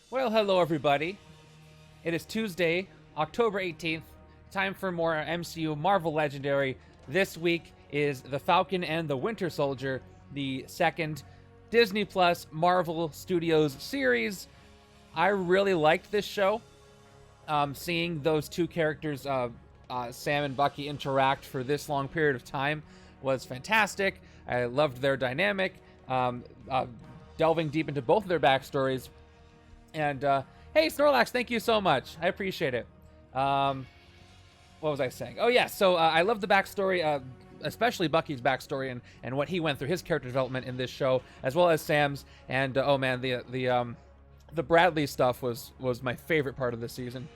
Well, hello everybody. It is Tuesday, October 18th. Time for more MCU Marvel Legendary. This week is The Falcon and the Winter Soldier, the second Disney Plus Marvel Studios series. I really liked this show. Seeing those two characters, Sam and Bucky, interact for this long period of time was fantastic. I loved their dynamic. Delving deep into both of their backstories. And, hey, Snorlax, thank you so much. I appreciate it. What was I saying? Oh, yeah, so I love the backstory, especially Bucky's backstory and what he went through, his character development in this show, as well as Sam's. And, oh, man, the Bradley stuff was my favorite part of the season.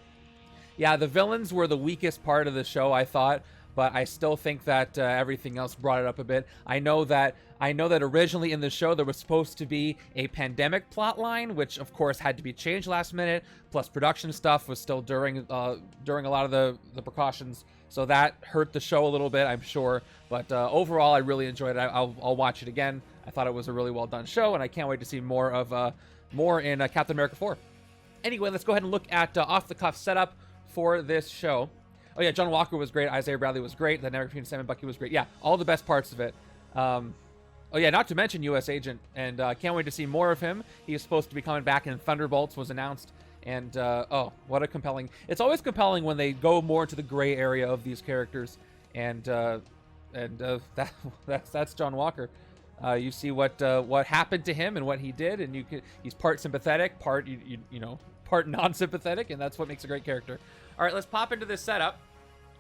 Yeah, the villains were the weakest part of the show, I thought, but I still think that everything else brought it up a bit. I know that originally in the show there was supposed to be a pandemic plot line, which of course had to be changed last minute. Plus production stuff was still during a lot of the precautions, so that hurt the show a little bit, I'm sure. But overall, I really enjoyed it. I'll watch it again. I thought it was a really well done show, and I can't wait to see more in Captain America 4. Anyway, let's go ahead and look at off the cuff setup for this show. Oh yeah, John Walker was great. Isaiah Bradley was great. The dynamic between Sam and Bucky was great. Yeah, all the best parts of it. Oh yeah, not to mention U.S. Agent, and can't wait to see more of him. He's supposed to be coming back in Thunderbolts, was announced, and oh, what a compelling! It's always compelling when they go more into the gray area of these characters, and that's John Walker. You see what happened to him and what he did, and he's part sympathetic, part part non-sympathetic, and that's what makes a great character. All right, let's pop into this setup,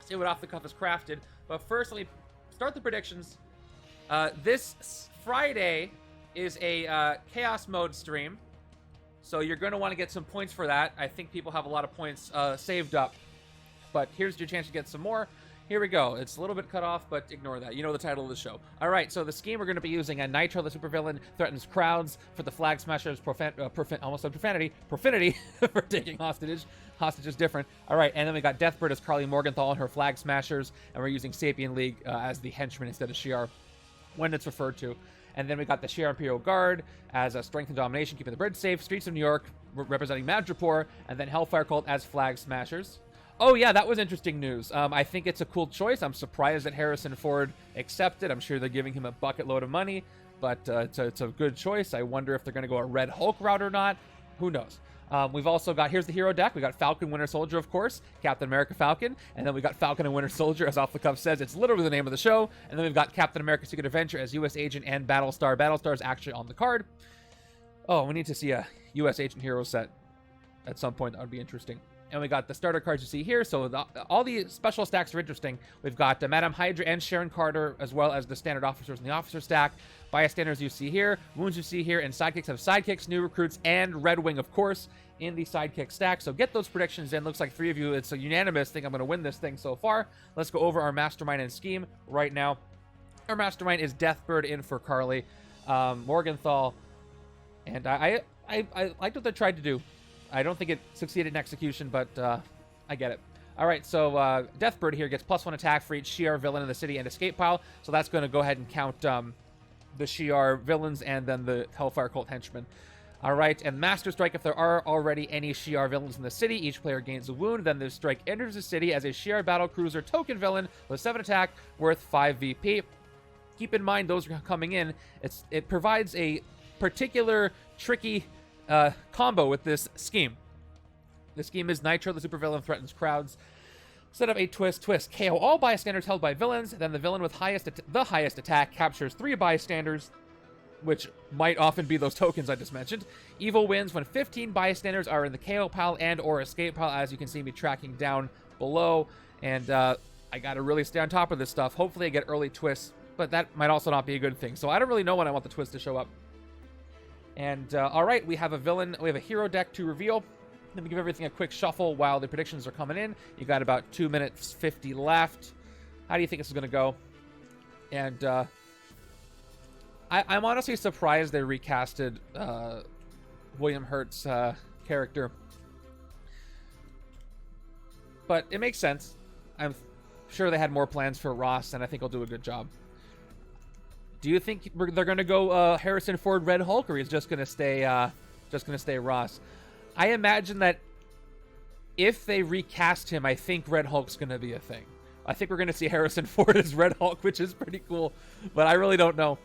see what Off the Cuff is crafted. But first, let me start the predictions. This Friday is a Chaos Mode stream, so you're going to want to get some points for that. I think people have a lot of points saved up, but here's your chance to get some more. Here we go. It's a little bit cut off, but ignore that. You know the title of the show. All right, so the scheme we're going to be using: Nitro, the supervillain, threatens crowds for the Flag Smashers, almost said profanity for taking hostage. Hostage is different. All right, and then we got Deathbird as Karli Morgenthal and her Flag Smashers, and we're using Sapien League as the Henchmen instead of Shi'ar when it's referred to. And then we got the Shi'ar Imperial Guard as a Strength and Domination, keeping the bridge safe, Streets of New York representing Madripoor, and then Hellfire Cult as Flag Smashers. Oh yeah, that was interesting news. I think it's a cool choice. I'm surprised that Harrison Ford accepted. I'm sure they're giving him a bucket load of money, but it's a good choice. I wonder if they're going to go a Red Hulk route or not. Who knows? We've also got, here's the hero deck. We got Falcon, Winter Soldier, of course, Captain America, Falcon, and then we got Falcon and Winter Soldier, as Off the Cuff says. It's literally the name of the show. And then we've got Captain America, Secret Avenger as U.S. Agent and Battlestar. Battlestar is actually on the card. Oh, we need to see a U.S. Agent hero set at some point. That would be interesting. And we got the starter cards you see here. So all the special stacks are interesting. We've got Madame Hydra and Sharon Carter, as well as the standard officers in the officer stack. Bystanders you see here, wounds you see here, and sidekicks have sidekicks, new recruits, and Red Wing, of course, in the sidekick stack. So get those predictions in. Looks like three of you, it's a unanimous thing. I'm going to win this thing so far. Let's go over our mastermind and scheme right now. Our mastermind is Deathbird in for Karli, Morgenthal, and I liked what they tried to do. I don't think it succeeded in execution, but I get it. All right, so Deathbird here gets +1 attack for each Shi'ar villain in the city and escape pile. So that's going to go ahead and count the Shi'ar villains and then the Hellfire Cult henchmen. All right, and Master Strike, if there are already any Shi'ar villains in the city, each player gains a wound. Then the strike enters the city as a Shi'ar battlecruiser token villain with 7 attack, worth 5 VP. Keep in mind, those are coming in. It provides a particular tricky combo with this scheme. The scheme is Nitro, the supervillain, threatens crowds. Set up a twist. KO all bystanders held by villains. Then the villain with the highest attack captures 3 bystanders, which might often be those tokens I just mentioned. Evil wins when 15 bystanders are in the KO pile and or escape pile, as you can see me tracking down below. And I got to really stay on top of this stuff. Hopefully I get early twists, but that might also not be a good thing. So I don't really know when I want the twist to show up. And all right, we have a hero deck to reveal. Let me give everything a quick shuffle while the predictions are coming in. You got about 2 minutes 50 left. How do you think this is going to go? And I'm honestly surprised they recasted William Hurt's character. But it makes sense. I'm sure they had more plans for Ross, and I think he'll do a good job. Do you think they're going to go Harrison Ford Red Hulk, or he's just going to stay Ross? I imagine that if they recast him, I think Red Hulk's going to be a thing. I think we're going to see Harrison Ford as Red Hulk, which is pretty cool, but I really don't know.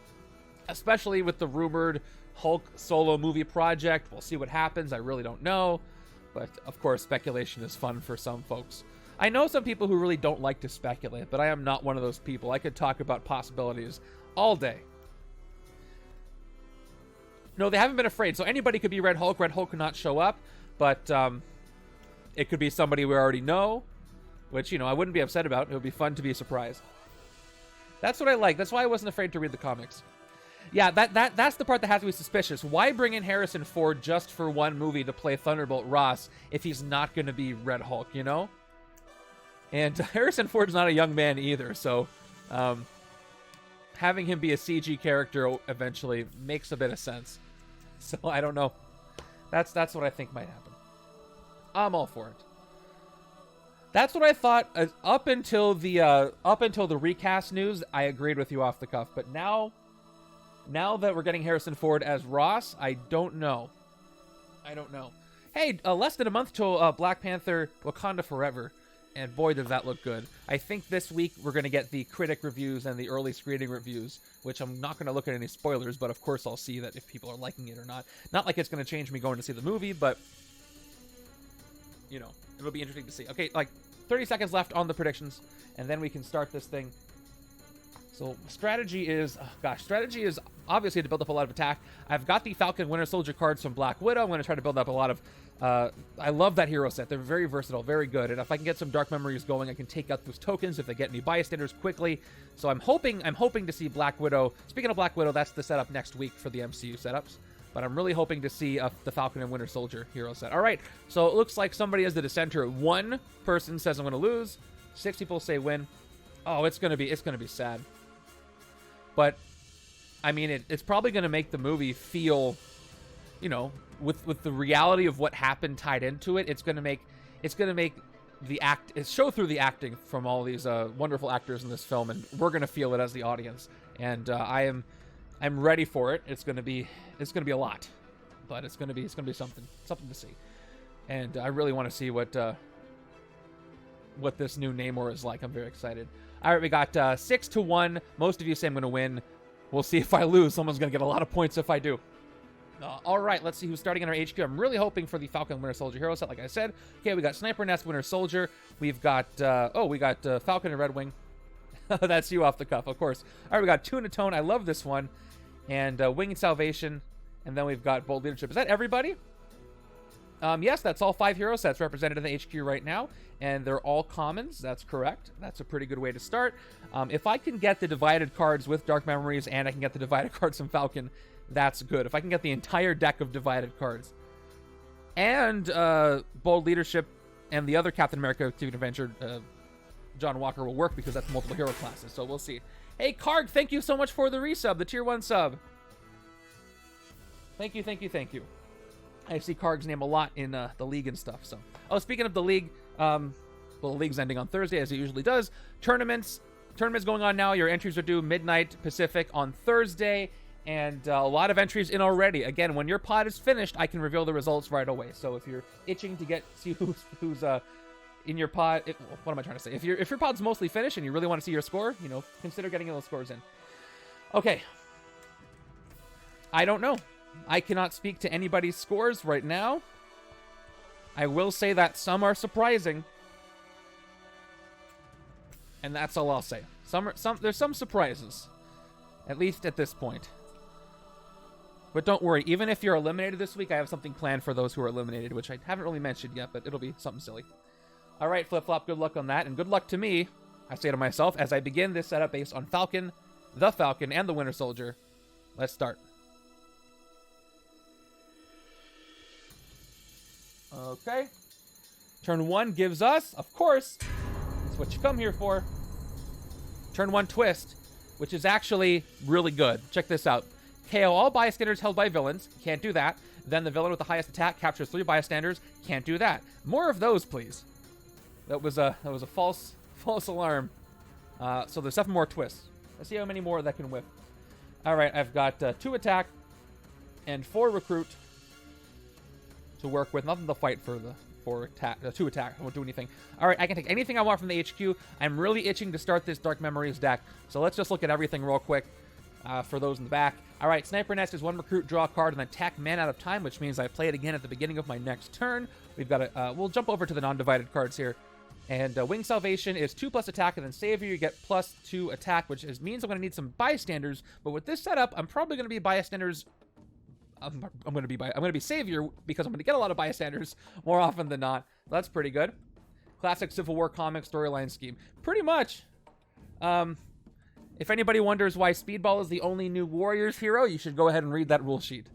Especially with the rumored Hulk solo movie project. We'll see what happens. I really don't know. But, of course, speculation is fun for some folks. I know some people who really don't like to speculate, but I am not one of those people. I could talk about possibilities all day. No, they haven't been afraid. So anybody could be Red Hulk. Red Hulk could not show up, but it could be somebody we already know, which, you know, I wouldn't be upset about. It would be fun to be surprised. That's what I like. That's why I wasn't afraid to read the comics. Yeah, that's the part that has to be suspicious. Why bring in Harrison Ford just for one movie to play Thunderbolt Ross if he's not going to be Red Hulk, you know? And Harrison Ford's not a young man either, so having him be a CG character eventually makes a bit of sense. So I don't know. That's what I think might happen. I'm all for it. That's what I thought up until the recast news. I agreed with you off the cuff, but now that we're getting Harrison Ford as Ross, I don't know. Hey, less than a month till Black Panther Wakanda Forever, and boy, does that look good. I think this week we're going to get the critic reviews and the early screening reviews, which I'm not going to look at any spoilers, but of course I'll see that if people are liking it or not. Not like it's going to change me going to see the movie, but, you know, it'll be interesting to see. Okay, like 30 seconds left on the predictions, and then we can start this thing. So strategy is obviously to build up a lot of attack. I've got the Falcon Winter Soldier cards from Black Widow. I'm going to try to build up a lot of... I love that hero set. They're very versatile, very good. And if I can get some Dark Memories going, I can take out those tokens if they get any bystanders quickly. So I'm hoping to see Black Widow. Speaking of Black Widow, that's the setup next week for the MCU setups. But I'm really hoping to see the Falcon and Winter Soldier hero set. All right, so it looks like somebody has the Dissenter. One person says I'm going to lose. 6 people say win. Oh, it's going to be sad. But, I mean, it's probably going to make the movie feel, you know, with the reality of what happened tied into it. It's going to make show through the acting from all these wonderful actors in this film, and we're going to feel it as the audience. And I'm ready for it. It's going to be a lot, but it's going to be something to see. And I really want to see what this new Namor is like. I'm very excited. All right, we got 6-1. Most of you say I'm going to win. We'll see if I lose. Someone's going to get a lot of points if I do. All right, let's see who's starting in our HQ. I'm really hoping for the Falcon Winter Soldier hero set, like I said. Okay, we got Sniper Nest Winter Soldier. We've got, Falcon and Red Wing. That's you off the cuff, of course. All right, we got Tuna Tone. I love this one. And Winged Salvation. And then we've got Bold Leadership. Is that everybody? Yes, that's all 5 hero sets represented in the HQ right now, and they're all commons. That's correct. That's a pretty good way to start. If I can get the divided cards with Dark Memories and I can get the divided cards from Falcon, that's good. If I can get the entire deck of divided cards and Bold Leadership and the other Captain America Active Avenger, John Walker, will work because that's multiple hero classes, so we'll see. Hey, Karg, thank you so much for the resub, the Tier 1 sub. Thank you. I see Karg's name a lot in the league and stuff. So, speaking of the league, the league's ending on Thursday as it usually does. Tournaments going on now. Your entries are due midnight Pacific on Thursday, and a lot of entries in already. Again, when your pod is finished, I can reveal the results right away. So if you're itching to see who's in your pod, what am I trying to say? If your pod's mostly finished and you really want to see your score, you know, consider getting those scores in. Okay. I don't know. I cannot speak to anybody's scores right now. I will say that some are surprising. And that's all I'll say. There's some surprises. At least at this point. But don't worry, even if you're eliminated this week, I have something planned for those who are eliminated, which I haven't really mentioned yet, but it'll be something silly. All right, Flip Flop, good luck on that, and good luck to me, I say to myself, as I begin this setup based on Falcon, the Falcon, and the Winter Soldier. Let's start. Okay. Turn 1 gives us, of course, that's what you come here for. Turn 1 twist, which is actually really good. Check this out. KO all bystanders held by villains. Can't do that. Then the villain with the highest attack captures 3 bystanders. Can't do that. More of those, please. That was a false alarm. So there's 7 more twists. Let's see how many more that can whip. All right, I've got 2 attack and 4 recruit. to work with. Nothing to fight for to attack. I won't do anything. All right, I can take anything I want from the HQ. I'm really itching to start this Dark Memories deck. So let's just look at everything real quick for those in the back. All right, Sniper Nest is 1 recruit, draw a card, and attack man out of time, which means I play it again at the beginning of my next turn. We've got we'll jump over to the non-divided cards here. And Wing Salvation is 2+ attack, and then Savior, you get +2 attack, which means I'm going to need some bystanders. But with this setup, I'm probably going to be bystanders. I'm going to be Savior because I'm going to get a lot of bystanders more often than not. That's pretty good. Classic Civil War comic storyline scheme. Pretty much. If anybody wonders why Speedball is the only new Warriors hero, you should go ahead and read that rule sheet.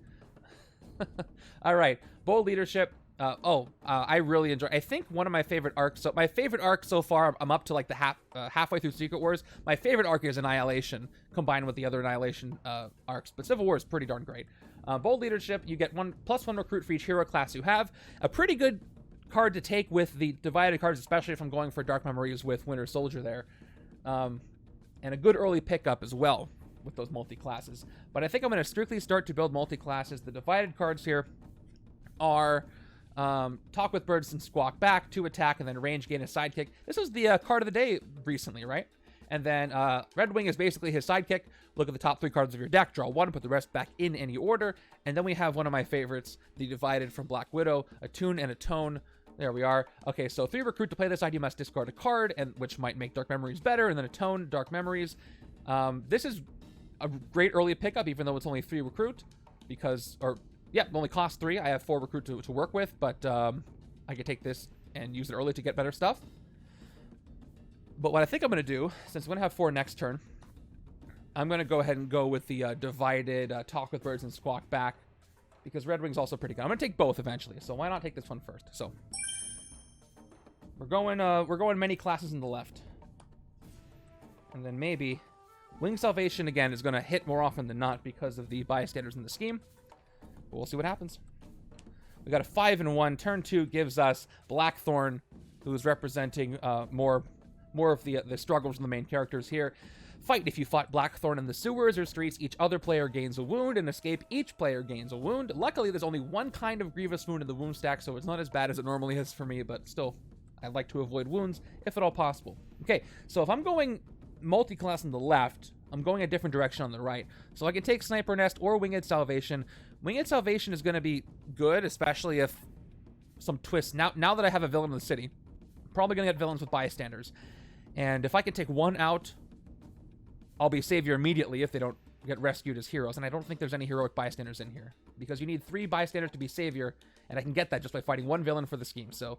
All right, Bold Leadership. I really enjoy. I think one of my favorite arcs. So my favorite arc so far, I'm up to like the halfway through Secret Wars. My favorite arc is Annihilation, combined with the other Annihilation arcs. But Civil War is pretty darn great. Bold Leadership, you get +1 recruit for each hero class you have. A pretty good card to take with the divided cards, especially if I'm going for Dark Memories with Winter Soldier there. And a good early pickup as well with those multi-classes. But I think I'm going to strictly start to build multi-classes. The divided cards here are Talk with Birds and Squawk Back, 2 attack, and then range gain a sidekick. This was the card of the day recently, right? And then Red Wing is basically his sidekick. Look at the top 3 cards of your deck, draw 1, put the rest back in any order. And then we have one of my favorites, the Divided from Black Widow, a Tune and a Tone. There we are. Okay, so 3 recruit. To play this side, you must discard a card, and which might make Dark Memories better, and then a Tone, Dark Memories. This is a great early pickup, even though it's only 3 recruit, because, it only costs 3. I have 4 recruit to work with, but I could take this and use it early to get better stuff. But what I think I'm going to do, since I'm going to have 4 next turn, I'm going to go ahead and go with the Divided Talk with Birds and Squawk Back, because Red Wing's also pretty good. I'm going to take both eventually, so why not take this one first? So we're going many classes in the left. And then maybe Wing Salvation again is going to hit more often than not because of the bystanders in the scheme. But we'll see what happens. We got a 5-1. Turn 2 gives us Blackthorn, who's representing more of the struggles from the main characters here. Fight. If you fought Blackthorn in the sewers or streets, each other player gains a wound, and escape, each player gains a wound. Luckily, there's only one kind of grievous wound in the wound stack, so it's not as bad as it normally is for me, but still, I like to avoid wounds if at all possible. Okay, so if I'm going multi-class on the left, I'm going a different direction on the right. So I can take Sniper Nest or Winged Salvation. Winged Salvation is going to be good, especially if some twists. Now that I have a villain in the city, I'm probably going to get villains with bystanders. And if I can take one out, I'll be Savior immediately if they don't get rescued as heroes. And I don't think there's any heroic bystanders in here, because you need 3 bystanders to be Savior, and I can get that just by fighting 1 villain for the scheme. So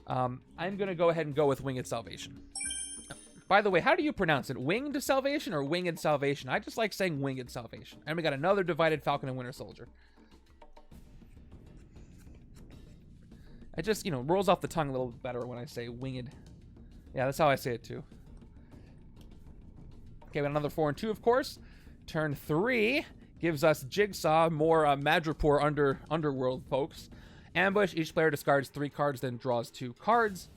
I'm going to go ahead and go with Winged Salvation. By the way, how do you pronounce it? Winged Salvation or Winged Salvation? I just like saying Winged Salvation. And we got another Divided Falcon and Winter Soldier. It just, rolls off the tongue a little better when I say winged. Yeah, that's how I say it too. Okay, we got another 4 and 2, of course. Turn 3 gives us Jigsaw, more Madripoor underworld folks. Ambush, each player discards 3 cards, then draws 2 cards.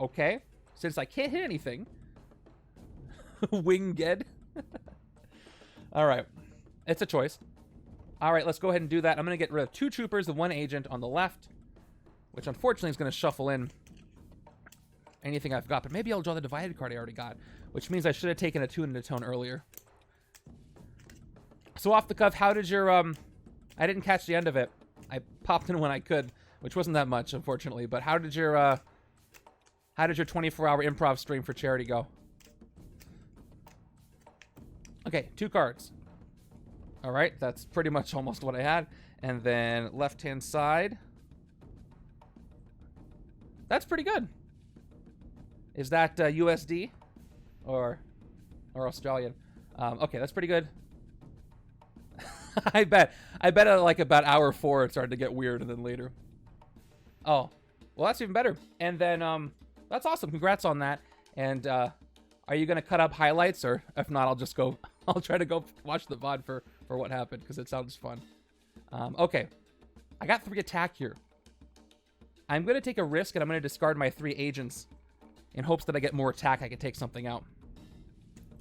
Okay, since I can't hit anything. Winged. All right, it's a choice. All right, let's go ahead and do that. I'm going to get rid of 2 troopers and 1 agent on the left, which unfortunately is going to shuffle in anything I've got, but maybe I'll draw the Divided card I already got, which means I should have taken a Tune and a Tone earlier. So off the cuff, how did your, I didn't catch the end of it. I popped in when I could, which wasn't that much, unfortunately, but how did your 24-hour improv stream for charity go? Okay, 2 cards. All right, that's pretty much almost what I had. And then left-hand side. That's pretty good. Is that USD or Australian? Okay, that's pretty good. I bet at like about hour 4 it started to get weird, and then later. Oh, well, that's even better. And then that's awesome. Congrats on that. And are you gonna cut up highlights, or if not, I'll try to go watch the VOD for what happened, because it sounds fun. Okay, I got 3 attack here. I'm gonna take a risk, and I'm gonna discard my 3 agents in hopes that I get more attack. I can take something out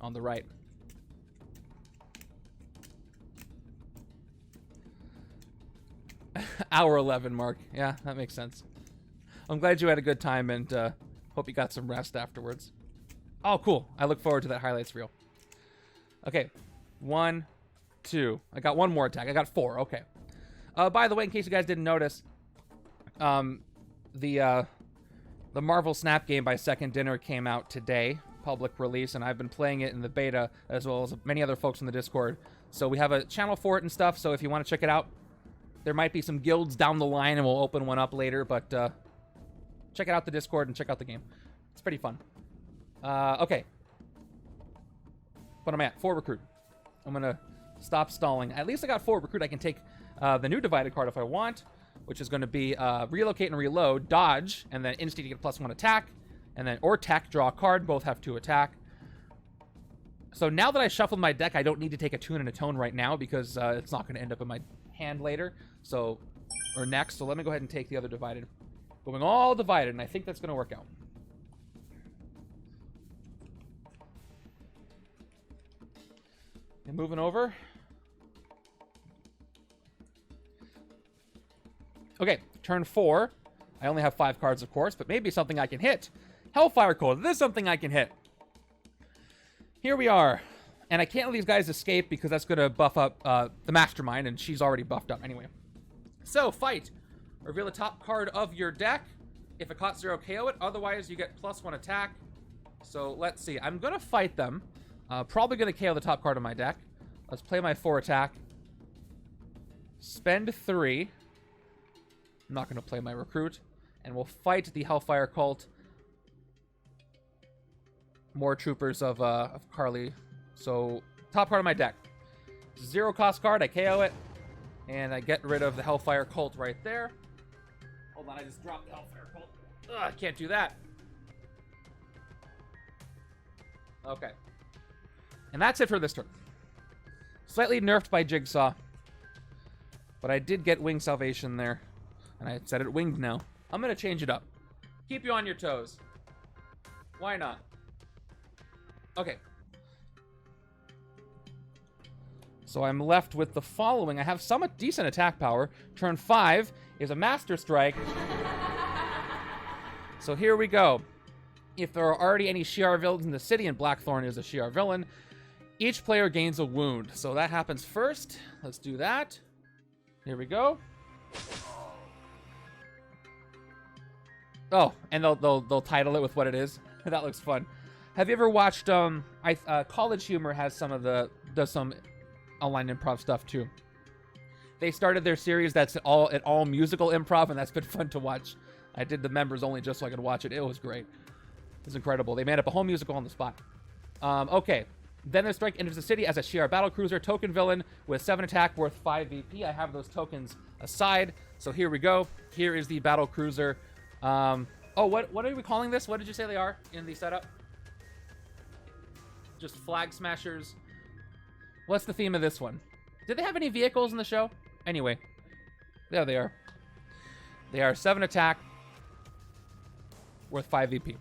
on the right. Hour 11 mark. Yeah, that makes sense. I'm glad you had a good time, and hope you got some rest afterwards. Oh, cool. I look forward to that highlights reel. Okay. 1, 2. I got one more attack. I got 4. Okay. By the way, in case you guys didn't notice, the Marvel Snap game by Second Dinner came out today, public release, and I've been playing it in the beta, as well as many other folks in the Discord. So we have a channel for it and stuff, so if you want to check it out, there might be some guilds down the line, and we'll open one up later, but check it out the Discord and check out the game. It's pretty fun. Okay. What am I at? 4 recruit. I'm going to stop stalling. At least I got 4 recruit. I can take the new divided card if I want, which is going to be relocate and reload, dodge, and then instinct to get +1 attack, and then or tech, draw a card. Both have 2 attack. So now that I shuffled my deck, I don't need to take a tune and a tone right now because it's not going to end up in my hand later. So, or next. So let me go ahead and take the other divided. Going all divided, and I think that's going to work out. And moving over. Okay, turn 4. I only have 5 cards, of course, but maybe something I can hit. Hellfire Code. This is something I can hit. Here we are. And I can't let these guys escape because that's going to buff up the Mastermind, and she's already buffed up anyway. So, fight. Reveal the top card of your deck. If it costs 0, KO it. Otherwise, you get +1 attack. So, let's see. I'm going to fight them. Probably going to KO the top card of my deck. Let's play my 4 attack. Spend 3. I'm not going to play my recruit. And we'll fight the Hellfire Cult. More troopers of Karli. So, top card of my deck. 0 cost card. I KO it. And I get rid of the Hellfire Cult right there. Hold on, I just dropped the Hellfire Cult. Ugh, I can't do that. Okay. And that's it for this turn. Slightly nerfed by Jigsaw. But I did get Wing Salvation there. And I set it winged now. I'm going to change it up. Keep you on your toes. Why not? Okay. So I'm left with the following. I have somewhat decent attack power. Turn 5 is a Master Strike. So here we go. If there are already any Shi'ar villains in the city, and Blackthorn is a Shi'ar villain, each player gains a wound. So that happens first. Let's do that. Here we go. Oh, and they'll title it with what it is. That looks fun. Have you ever watched College Humor does some online improv stuff too. They started their series that's all musical improv, and that's been fun to watch. I did the members only just so I could watch it. It was great. It was incredible. They made up a whole musical on the spot. Okay. Then the strike enters the city as a Shi'ar battlecruiser token villain with 7 attack worth 5 VP. I have those tokens aside. So here we go. Here is the battlecruiser. Oh, what are we calling this? What did you say they are in the setup? Just flag smashers. What's the theme of this one? Did they have any vehicles in the show? Anyway, there they are. They are 7 attack worth 5 VP.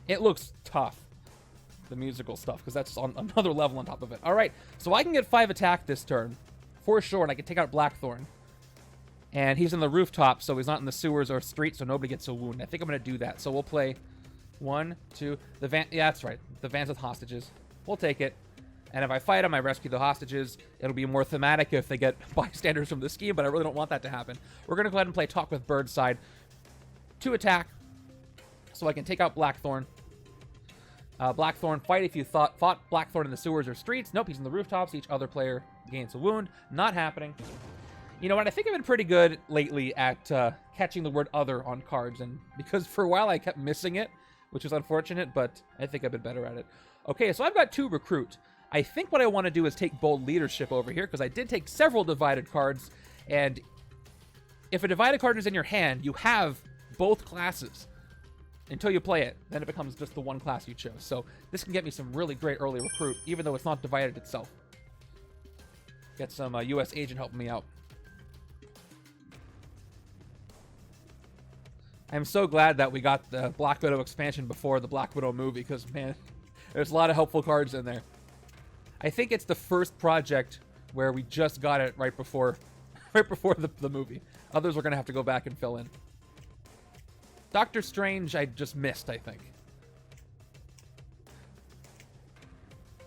It looks tough, the musical stuff, because that's on another level on top of it. All right, so I can get 5 attack this turn, for sure, and I can take out Blackthorn. And he's in the rooftop, so he's not in the sewers or street, so nobody gets a wound. I think I'm going to do that. So we'll play 1, 2, the van. Yeah, that's right. The vans with hostages. We'll take it. And if I fight them, I rescue the hostages. It'll be more thematic if they get bystanders from the scheme, but I really don't want that to happen. We're going to go ahead and play Talk with Birdside. 2 attack, so I can take out Blackthorn. Blackthorn, fight if you fought Blackthorn in the sewers or streets. Nope, he's in the rooftops. Each other player gains a wound. Not happening. You know what? I think I've been pretty good lately at catching the word other on cards, and because for a while I kept missing it, which is unfortunate, but I think I've been better at it. Okay, so I've got 2 recruit. I think what I want to do is take bold leadership over here, because I did take several divided cards, and if a divided card is in your hand, you have both classes until you play it. Then it becomes just the one class you chose. So this can get me some really great early recruit, even though it's not divided itself. Get some U.S. agent helping me out. I'm so glad that we got the Black Widow expansion before the Black Widow movie, because, man, there's a lot of helpful cards in there. I think it's the first project where we just got it right before right before the movie. Others we're going to have to go back and fill in. Doctor Strange, I just missed, I think.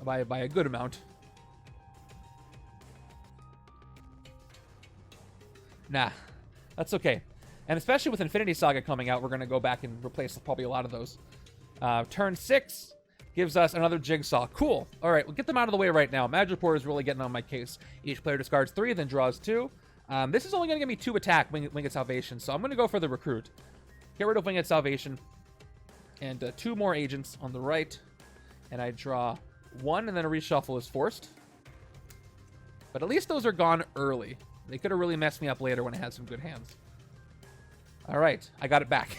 By a good amount. Nah, that's okay. And especially with Infinity Saga coming out, we're going to go back and replace probably a lot of those. Turn 6 gives us another Jigsaw. Cool. All right, we'll get them out of the way right now. Madripoor is really getting on my case. Each player discards 3, then draws 2. This is only going to give me 2 attack, Winged Salvation, so I'm going to go for the Recruit. Get rid of Winged Salvation. And 2 more agents on the right. And I draw 1, and then a reshuffle is forced. But at least those are gone early. They could have really messed me up later when I had some good hands. All right, I got it back.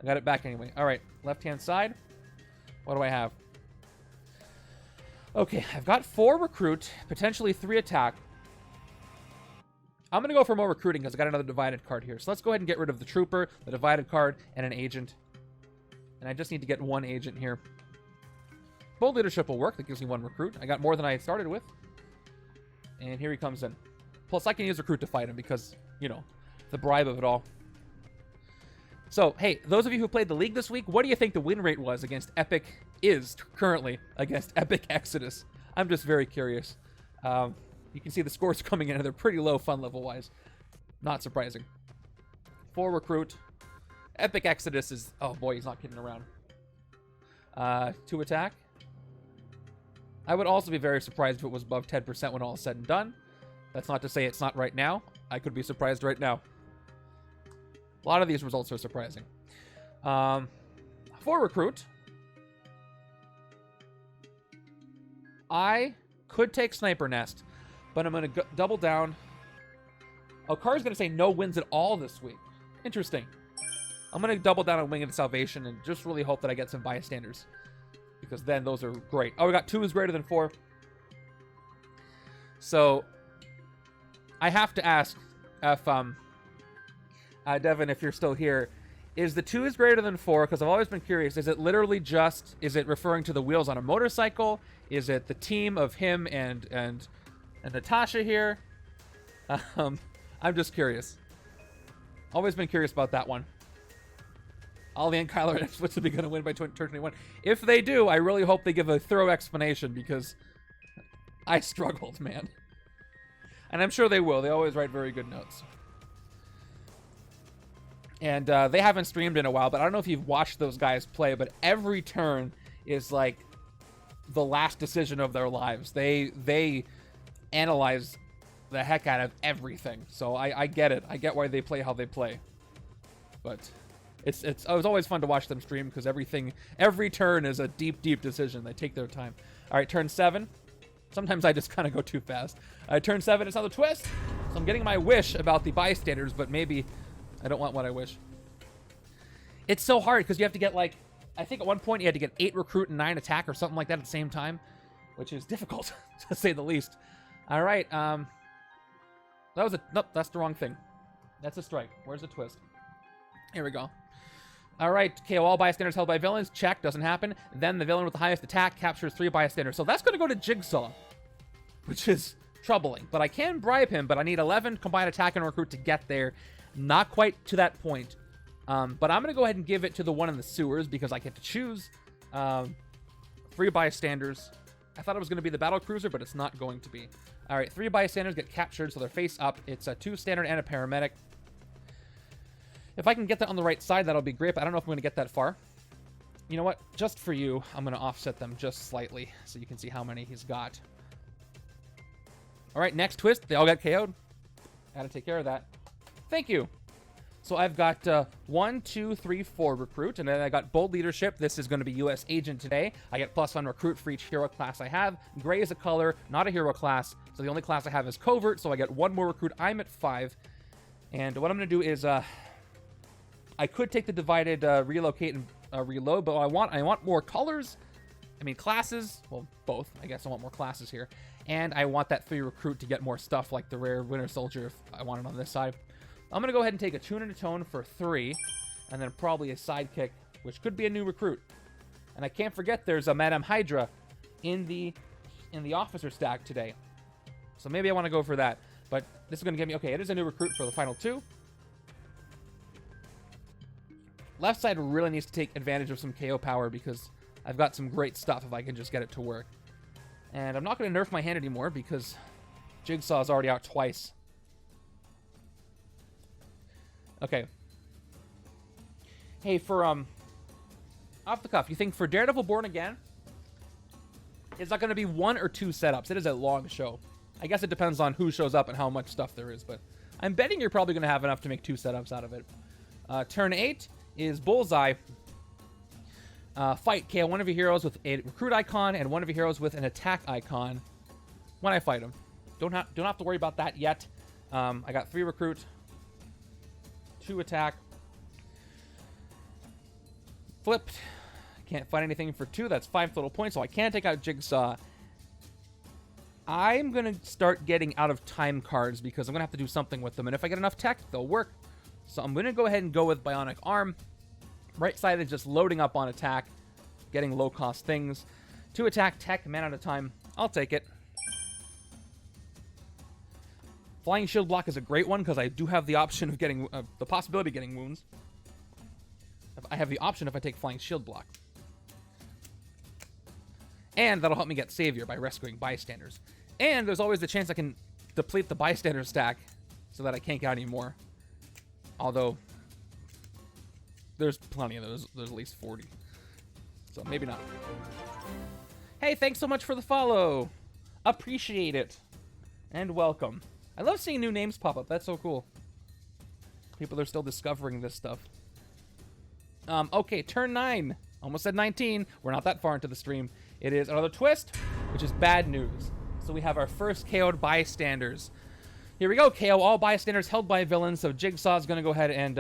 I got it back anyway. All right, left-hand side. What do I have? Okay, I've got 4 recruit, potentially 3 attack. I'm going to go for more recruiting because I got another divided card here. So let's go ahead and get rid of the trooper, the divided card, and an agent. And I just need to get 1 agent here. Bold leadership will work. That gives me 1 recruit. I got more than I started with. And here he comes in. Plus, I can use recruit to fight him because, you know, the bribe of it all. So, hey, those of you who played the league this week, what do you think the win rate was against Epic, is currently against Epic Exodus? I'm just very curious. You can see the scores coming in, and they're pretty low fun level-wise. Not surprising. 4 recruit. Epic Exodus is... Oh, boy, he's not kidding around. 2 attack. I would also be very surprised if it was above 10% when all is said and done. That's not to say it's not right now. I could be surprised right now. A lot of these results are surprising. 4 recruit. I could take Sniper Nest, but I'm going to double down. Oh, Kari's going to say no wins at all this week. Interesting. I'm going to double down on Winged Salvation and just really hope that I get some bystanders, because then those are great. Oh, we got 2 is greater than 4. So I have to ask if Devin, if you're still here, is the 2 is greater than 4? Because I've always been curious. Is it literally just, is it referring to the wheels on a motorcycle? Is it the team of him and Natasha here? I'm just curious. Always been curious about that one. Ollie and Kyler are supposed to be going to win by turn 21. If they do, I really hope they give a thorough explanation, because I struggled, man. And I'm sure they will. They always write very good notes. And they haven't streamed in a while, but I don't know if you've watched those guys play, but every turn is like the last decision of their lives. They analyze the heck out of everything. So I get it. I get why they play how they play. But it was always fun to watch them stream, because every turn is a deep, deep decision. They take their time. All right, turn 7. Sometimes I just kind of go too fast. Turn 7 is another twist. So I'm getting my wish about the bystanders, but maybe I don't want what I wish. It's so hard because you have to get, like, I think at one point you had to get 8 recruit and 9 attack or something like that at the same time, which is difficult to say the least. All right. Nope, that's the wrong thing. That's a strike. Where's the twist? Here we go. All right. KO all bystanders held by villains. Check. Doesn't happen. Then the villain with the highest attack captures 3 bystanders. So that's going to go to Jigsaw, which is troubling. But I can bribe him, but I need 11 combined attack and recruit to get there. Not quite to that point. But I'm going to go ahead and give it to the one in the sewers, because I get to choose 3 bystanders. I thought it was going to be the battle cruiser, but it's not going to be. All right, 3 bystanders get captured, so they're face up. It's a 2 standard and a paramedic. If I can get that on the right side, that'll be great, but I don't know if I'm going to get that far. You know what? Just for you, I'm going to offset them just slightly so you can see how many he's got. All right, next twist. They all got KO'd. Got to take care of that. Thank you. So I've got 1, 2, 3, 4 recruit, and then I got bold leadership. This is going to be U.S. agent today. I get +1 recruit for each hero class I have. Gray is a color, not a hero class, so the only class I have is covert, so I get 1 more recruit. I'm at 5. And what I'm going to do is I could take the divided relocate and reload, but I want more colors. I mean classes. Well, both. I guess I want more classes here. And I want that 3 recruit to get more stuff like the rare Winter Soldier if I want it on this side. I'm going to go ahead and take a tune and a tone for 3, and then probably a sidekick, which could be a new recruit. And I can't forget there's a Madame Hydra in the officer stack today. So maybe I want to go for that. But this is going to get me... Okay, it is a new recruit for the final 2. Left side really needs to take advantage of some KO power because I've got some great stuff if I can just get it to work. And I'm not going to nerf my hand anymore because Jigsaw is already out twice. Okay. Hey, for, off the cuff, you think for Daredevil Born Again, is that going to be 1 or 2 setups? It is a long show. I guess it depends on who shows up and how much stuff there is, but I'm betting you're probably going to have enough to make 2 setups out of it. Turn 8 is Bullseye. Fight KO one of your heroes with a recruit icon and one of your heroes with an attack icon when I fight him. Don't have to worry about that yet. I got 3 recruit, 2 attack. Flipped. Can't fight anything for 2. That's 5 total points, so I can take out Jigsaw. I'm going to start getting out of time cards because I'm going to have to do something with them. And if I get enough tech, they'll work. So I'm going to go ahead and go with Bionic Arm. Right side is just loading up on attack, getting low-cost things. 2 attack, tech, man at a time. I'll take it. Flying Shield Block is a great one because I do have the option of getting... the possibility of getting wounds. I have the option if I take Flying Shield Block. And that'll help me get Savior by rescuing bystanders. And there's always the chance I can deplete the bystander stack so that I can't get any more. Although, there's plenty of those. There's at least 40. So maybe not. Hey, thanks so much for the follow. Appreciate it. And welcome. I love seeing new names pop up. That's so cool. People are still discovering this stuff. Okay, turn 9. Almost said 19. We're not that far into the stream. It is another twist, which is bad news. So we have our first KO'd bystanders. Here we go. KO all bystanders held by villains. So Jigsaw's going to go ahead and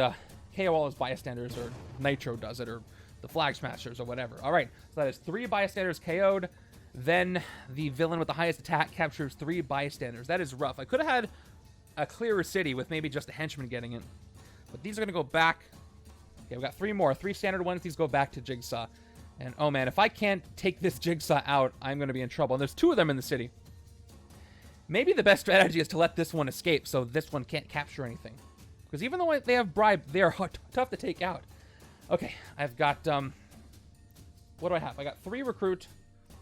KO all his bystanders, or Nitro does it, or the Flag Smashers, or whatever. All right. So that is 3 bystanders KO'd. Then the villain with the highest attack captures 3 bystanders. That is rough. I could have had a clearer city with maybe just a henchman getting it. But these are going to go back. Okay, we got 3 more. 3 standard ones. These go back to Jigsaw. And, oh man, if I can't take this Jigsaw out, I'm going to be in trouble. And there's 2 of them in the city. Maybe the best strategy is to let this one escape so this one can't capture anything. Because even though they have bribe, they are tough to take out. Okay, I've got, what do I have? I got 3 recruit,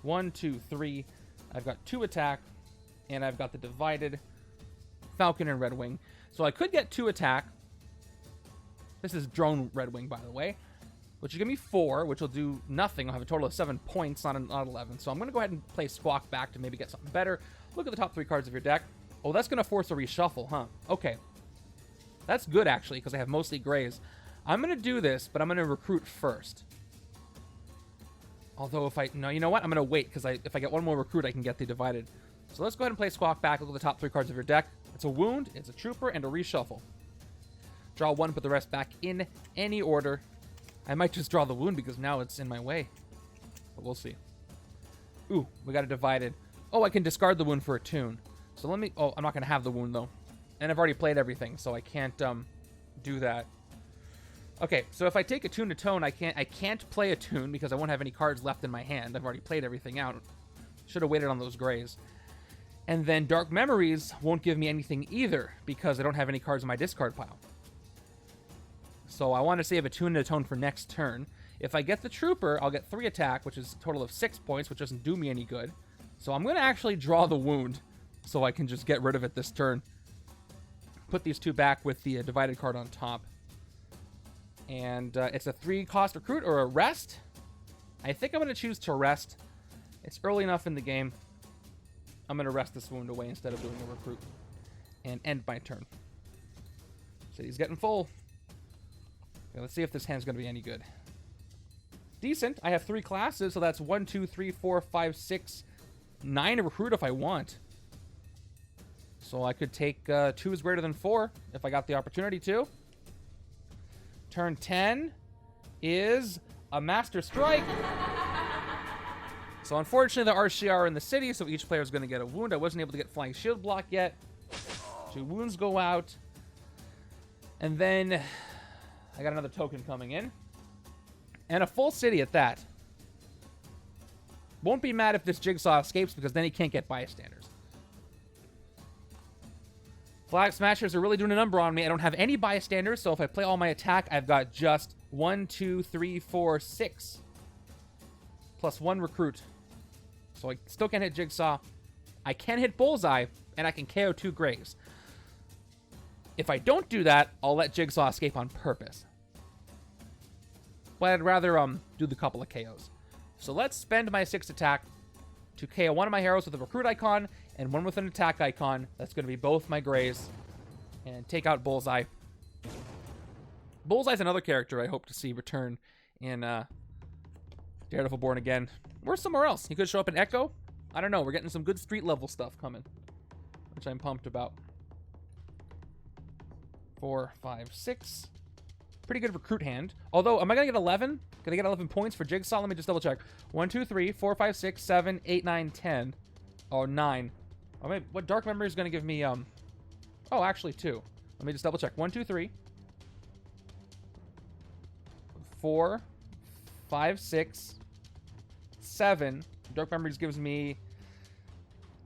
1, 2, 3. I've got 2 attack, and I've got the divided Falcon and Red Wing. So I could get 2 attack. This is drone Red Wing, by the way. Which will give me 4, which will do nothing. I'll have a total of 7 points, not 11. So I'm going to go ahead and play Squawk back to maybe get something better. Look at the top 3 cards of your deck. Oh, that's going to force a reshuffle, huh? Okay. That's good, actually, because I have mostly grays. I'm going to do this, but I'm going to recruit first. Although if I... No, you know what? I'm going to wait, because if I get 1 more recruit, I can get the divided. So let's go ahead and play Squawk back. Look at the top 3 cards of your deck. It's a wound, it's a trooper, and a reshuffle. Draw 1, put the rest back in any order. I might just draw the wound because now it's in my way. But we'll see. Ooh, we got a divided. Oh, I can discard the wound for a tune. So let me... Oh, I'm not going to have the wound, though. And I've already played everything, so I can't do that. Okay, so if I take a tune to tone, I can't play a tune because I won't have any cards left in my hand. I've already played everything out. Should have waited on those grays. And then Dark Memories won't give me anything either because I don't have any cards in my discard pile. So I want to save a tune to tone for next turn. If I get the Trooper, I'll get 3 attack, which is a total of 6 points, which doesn't do me any good. So I'm going to actually draw the wound so I can just get rid of it this turn. Put these 2 back with the divided card on top. And it's a 3-cost recruit or a rest. I think I'm going to choose to rest. It's early enough in the game. I'm going to rest this wound away instead of doing a recruit. And end my turn. So he's getting full. Okay, let's see if this hand's going to be any good. Decent. I have 3 classes, so that's 1, 2, 3, 4, 5, 6, 9 to recruit if I want. So I could take 2 is greater than 4 if I got the opportunity to. Turn 10 is a Master Strike. So unfortunately, there are Shi'ar in the city, so each player is going to get a wound. I wasn't able to get Flying Shield Block yet. 2 wounds go out. And then I got another token coming in. And a full city at that. Won't be mad if this Jigsaw escapes because then he can't get bystanders. Flag Smashers are really doing a number on me. I don't have any bystanders, so if I play all my attack, I've got just 1, 2, 3, 4, 6. Plus 1 recruit. So I still can't hit Jigsaw. I can hit Bullseye, and I can KO 2 Graves. If I don't do that, I'll let Jigsaw escape on purpose. But I'd rather do the couple of KOs. So let's spend my 6 attack to KO one of my heroes with a recruit icon and one with an attack icon. That's going to be both my Grays. And take out Bullseye. Bullseye's another character I hope to see return in Daredevil Born Again. Or somewhere else. He could show up in Echo. I don't know. We're getting some good street level stuff coming, which I'm pumped about. 4, 5, 6. Pretty good recruit hand. Although, am I going to get 11? Going to get 11 points for Jigsaw? Let me just double check. 1, 2, 3, 4, 5, 6, 7, 8, 9, 10. Oh, 9. Oh, maybe, what Dark Memory is going to give me, oh, actually 2. Let me just double check. 1, 2, 3. 4, 5, 6, 7. Dark Memories gives me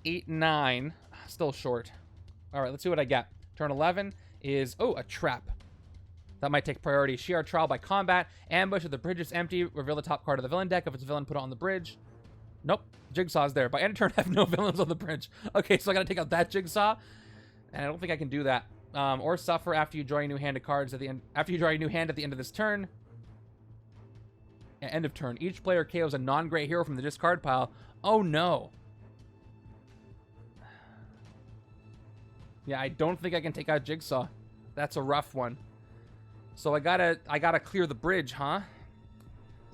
8, 9. Still short. All right, let's see what I get. Turn 11 is, oh, a trap. That might take priority. Shi'ar trial by combat. Ambush if the bridge is empty. Reveal the top card of the villain deck. If it's a villain, put it on the bridge. Nope. Jigsaw's there. By end of turn, I have no villains on the bridge. Okay, so I gotta take out that Jigsaw. And I don't think I can do that. Or suffer after you draw a new hand of cards at the end. After you draw a new hand at the end of this turn. End of turn. Each player KOs a non-gray hero from the discard pile. Oh no. Yeah, I don't think I can take out Jigsaw. That's a rough one. So I gotta clear the bridge, huh?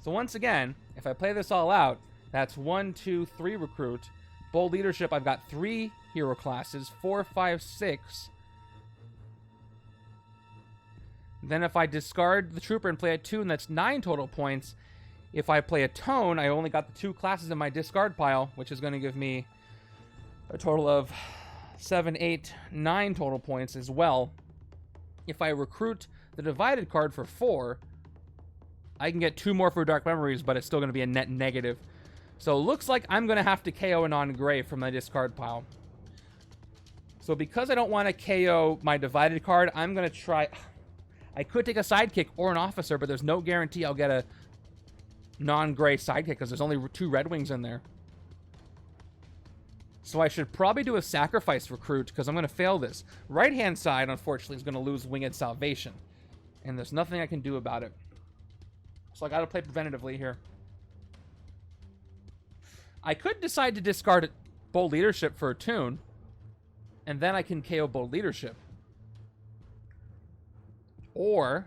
So once again, if I play this all out, that's 1, 2, 3 recruit. Bold leadership, I've got 3 hero classes, 4, 5, 6. Then if I discard the trooper and play a tune, that's 9 total points. If I play a tone, I only got the 2 classes in my discard pile, which is going to give me a total of 7, 8, 9 total points as well. If I recruit the divided card for 4, I can get 2 more for Dark Memories, but it's still going to be a net negative. So it looks like I'm going to have to KO a non-gray from my discard pile. So because I don't want to KO my divided card, I'm going to try... I could take a sidekick or an officer, but there's no guarantee I'll get a non-gray sidekick because there's only 2 Red Wings in there. So I should probably do a sacrifice recruit because I'm going to fail this. Right-hand side, unfortunately, is going to lose Winged Salvation. And there's nothing I can do about it. So I got to play preventatively here. I could decide to discard Bold Leadership for a tune. And then I can KO Bold Leadership. Or...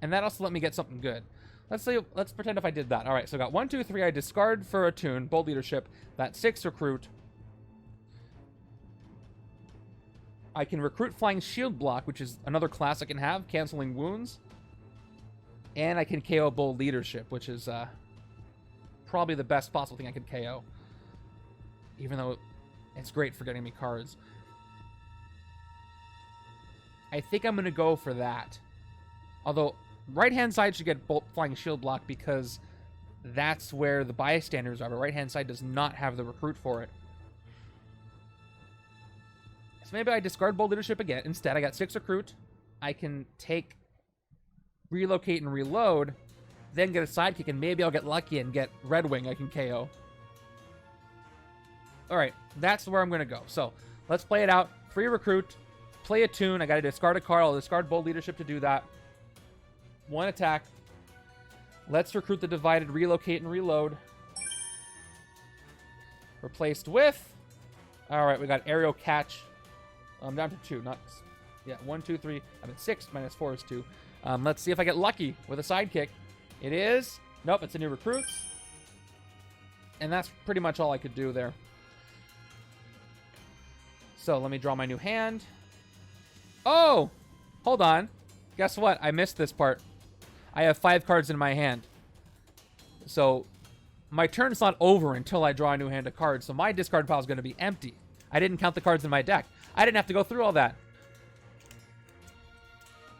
and that also let me get something good. Let's pretend if I did that. All right, so I got 1, 2, 3. I discard for a tune, Bold Leadership. That's 6 recruit. I can recruit Flying Shield Block, which is another class I can have, canceling wounds. And I can KO Bold Leadership, which is probably the best possible thing I could KO. Even though it's great for getting me cards. I think I'm going to go for that. Although... right-hand side should get Flying Shield Block because that's where the bystanders are, but right-hand side does not have the recruit for it. So maybe I discard Bold Leadership again. Instead, I got 6 recruit. I can take Relocate and Reload, then get a sidekick, and maybe I'll get lucky and get Red Wing I can KO. Alright, that's where I'm going to go. So, let's play it out. Free recruit, play a tune. I got to discard a card. I'll discard Bold Leadership to do that. 1 attack. Let's recruit the divided, relocate, and reload. Replaced with... alright, we got aerial catch. I'm down to 2, not... yeah, 1, 2, 3. I'm at 6, minus 4 is 2. Let's see if I get lucky with a sidekick. It is... nope, it's a new recruit. And that's pretty much all I could do there. So, let me draw my new hand. Oh! Hold on. Guess what? I missed this part. I have 5 cards in my hand. So, my turn's not over until I draw a new hand of cards, so my discard pile is going to be empty. I didn't count the cards in my deck. I didn't have to go through all that.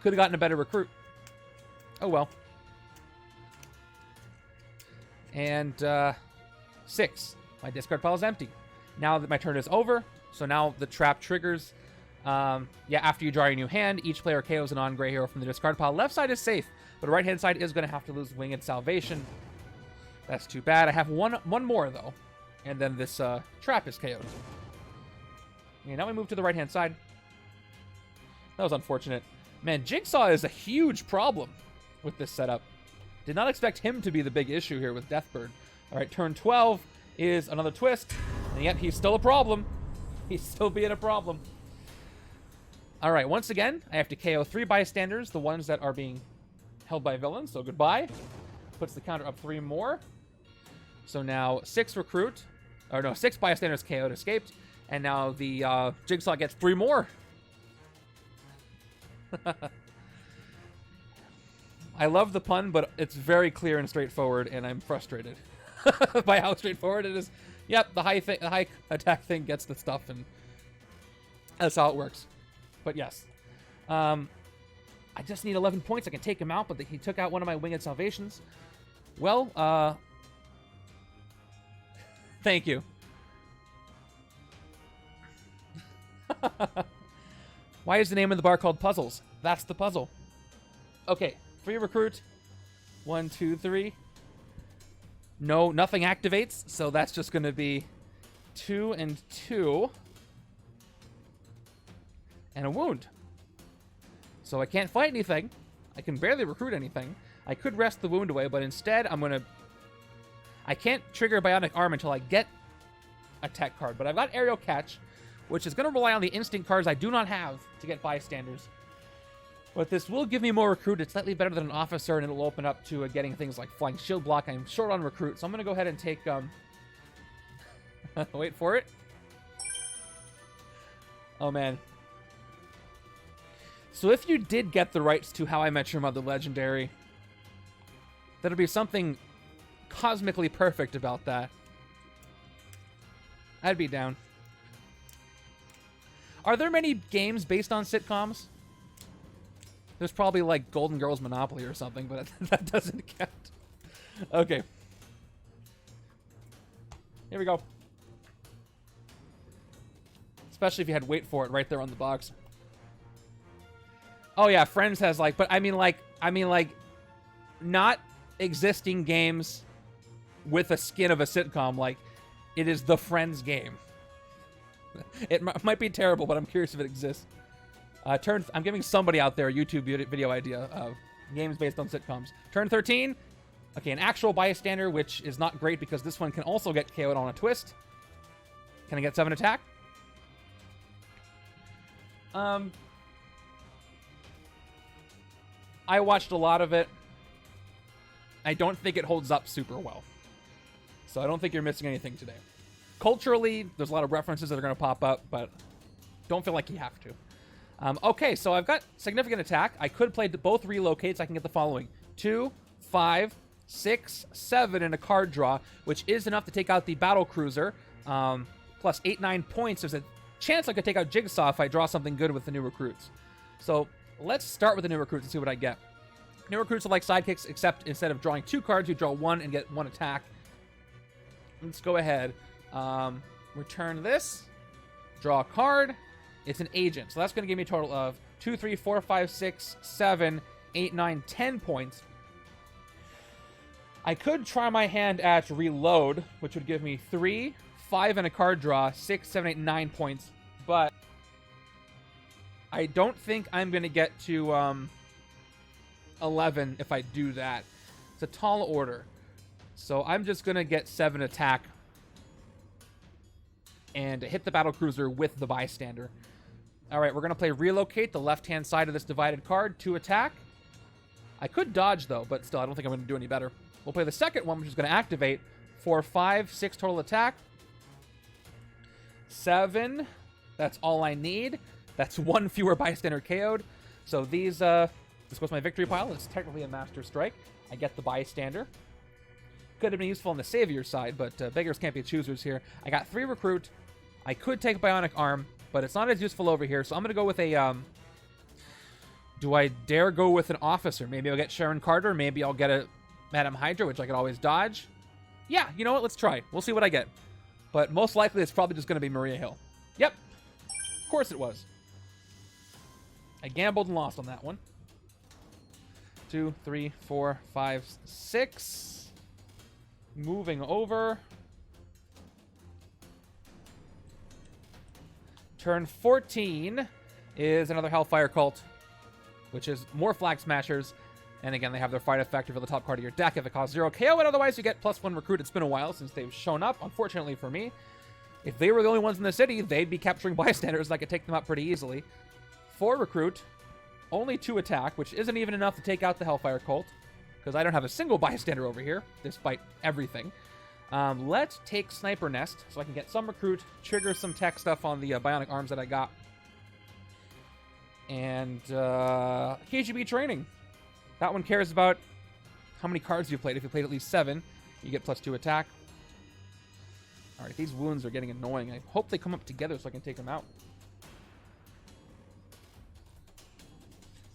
Could have gotten a better recruit. Oh well. And, 6. My discard pile is empty. Now that my turn is over, So now the trap triggers. Yeah, after you draw your new hand, each player KOs a non-gray hero from the discard pile. Left side is safe, but right hand side is going to have to lose Winged Salvation. That's too bad. I have one more, though. And then this trap is KO'd. Okay, now we move to the right hand side. That was unfortunate. Man, Jigsaw is a huge problem with this setup. Did not expect him to be the big issue here with Deathbird. All right, turn 12 is another twist, and yet he's still a problem. He's still being a problem. All right, once again, I have to KO 3 bystanders, the ones that are being held by villains, so goodbye. Puts the counter up 3 more. So now 6 bystanders KO'd, escaped, and now the Jigsaw gets 3 more. I love the pun, but it's very clear and straightforward, and I'm frustrated by how straightforward it is. Yep, the high attack thing gets the stuff, and that's how it works. But yes, I just need 11 points. I can take him out, but he took out one of my Winged Salvations. Well, thank you. Why is the name of the bar called Puzzles? That's the puzzle. Okay, free recruit. 1, 2, 3. No, nothing activates, so that's just going to be 2 and 2. And a wound. So I can't fight anything. I can barely recruit anything. I could rest the wound away, but instead I'm going to... I can't trigger Bionic Arm until I get a tech card, but I've got Aerial Catch, which is going to rely on the instinct cards I do not have to get bystanders. But this will give me more recruit. It's slightly better than an officer, and it'll open up to getting things like Flying Shield Block. I'm short on recruit, so I'm going to go ahead and take... wait for it. Oh, man. So if you did get the rights to How I Met Your Mother Legendary, there'll be something cosmically perfect about that. I'd be down. Are there many games based on sitcoms? There's probably like Golden Girls Monopoly or something, but that doesn't count. Okay. Here we go. Especially if you had Wait For It right there on the box. Oh yeah, Friends has like, but I mean like not existing games with a skin of a sitcom. Like, it is the Friends game. It might be terrible, but I'm curious if it exists. I'm giving somebody out there a YouTube video idea of games based on sitcoms. Turn 13. Okay, an actual bystander, which is not great because this one can also get KO'd on a twist. Can I get 7 attack? I watched a lot of it. I don't think it holds up super well. So I don't think you're missing anything today. Culturally, there's a lot of references that are going to pop up, but don't feel like you have to. Okay, so I've got significant attack. I could play both relocates. I can get the following: 2, 5, 6, 7 in a card draw, which is enough to take out the battle cruiser. Plus 8, 9 points. There's a chance I could take out Jigsaw if I draw something good with the new recruits. So let's start with the new recruits and see what I get. New recruits are like sidekicks, except instead of drawing 2 cards, you draw 1 and get 1 attack. Let's go ahead. Return this. Draw a card. It's an agent. So that's going to give me a total of 2, 3, 4, 5, 6, 7, 8, 9, 10 points. I could try my hand at reload, which would give me 3, 5 in a card draw, 6, 7, 8, 9 points. But I don't think I'm going to get to 11 if I do that. It's a tall order. So I'm just going to get 7 attack and hit the battlecruiser with the bystander. All right, we're going to play relocate, the left-hand side of this divided card, 2 attack. I could dodge, though, but still, I don't think I'm going to do any better. We'll play the second one, which is going to activate. 4, 5, 6 total attack. 7. That's all I need. That's 1 fewer bystander KO'd. So these, this goes to my victory pile. It's technically a master strike. I get the bystander. Could have been useful on the savior side, but beggars can't be choosers here. I got 3 recruit. I could take Bionic Arm, but it's not as useful over here, so I'm going to go with a, do I dare go with an officer? Maybe I'll get Sharon Carter. Maybe I'll get a Madam Hydra, which I could always dodge. Yeah, you know what? Let's try. We'll see what I get. But most likely, it's probably just going to be Maria Hill. Yep. Of course it was. I gambled and lost on that one. 2, 3, 4, 5, 6. Moving over. Turn 14 is another Hellfire Cult, which is more Flag Smashers. And again, they have their fight effect for the top card of your deck if it costs 0 KO, and otherwise you get +1 recruit. It's been a while since they've shown up, unfortunately for me. If they were the only ones in the city, they'd be capturing bystanders, and I could take them out pretty easily. 4 recruit, only 2 attack, which isn't even enough to take out the Hellfire Cult, because I don't have a single bystander over here, despite everything. Let's take Sniper Nest, so I can get some recruit, trigger some tech stuff on the bionic arms that I got. And KGB training. That one cares about how many cards you've played. If you played at least 7, you get +2 attack. All right, these wounds are getting annoying. I hope they come up together so I can take them out.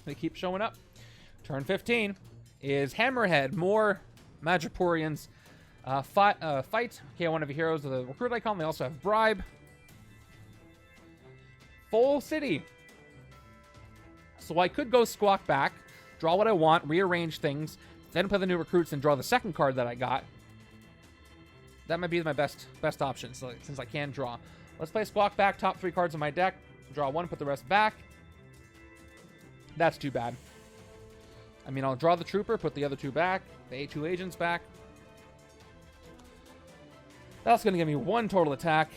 They keep showing up. Turn 15 is Hammerhead. More Madriporeans. Fight. KO one of your heroes with a recruit icon. They also have Bribe. Full city. So I could go Squawk back, draw what I want, rearrange things, then play the new recruits and draw the second card that I got. That might be my best option, so, since I can draw. Let's play Squawk back, top 3 cards of my deck. Draw 1, put the rest back. That's too bad. I mean, I'll draw the Trooper, put the other 2 back, the 2 agents back. That's going to give me 1 total attack,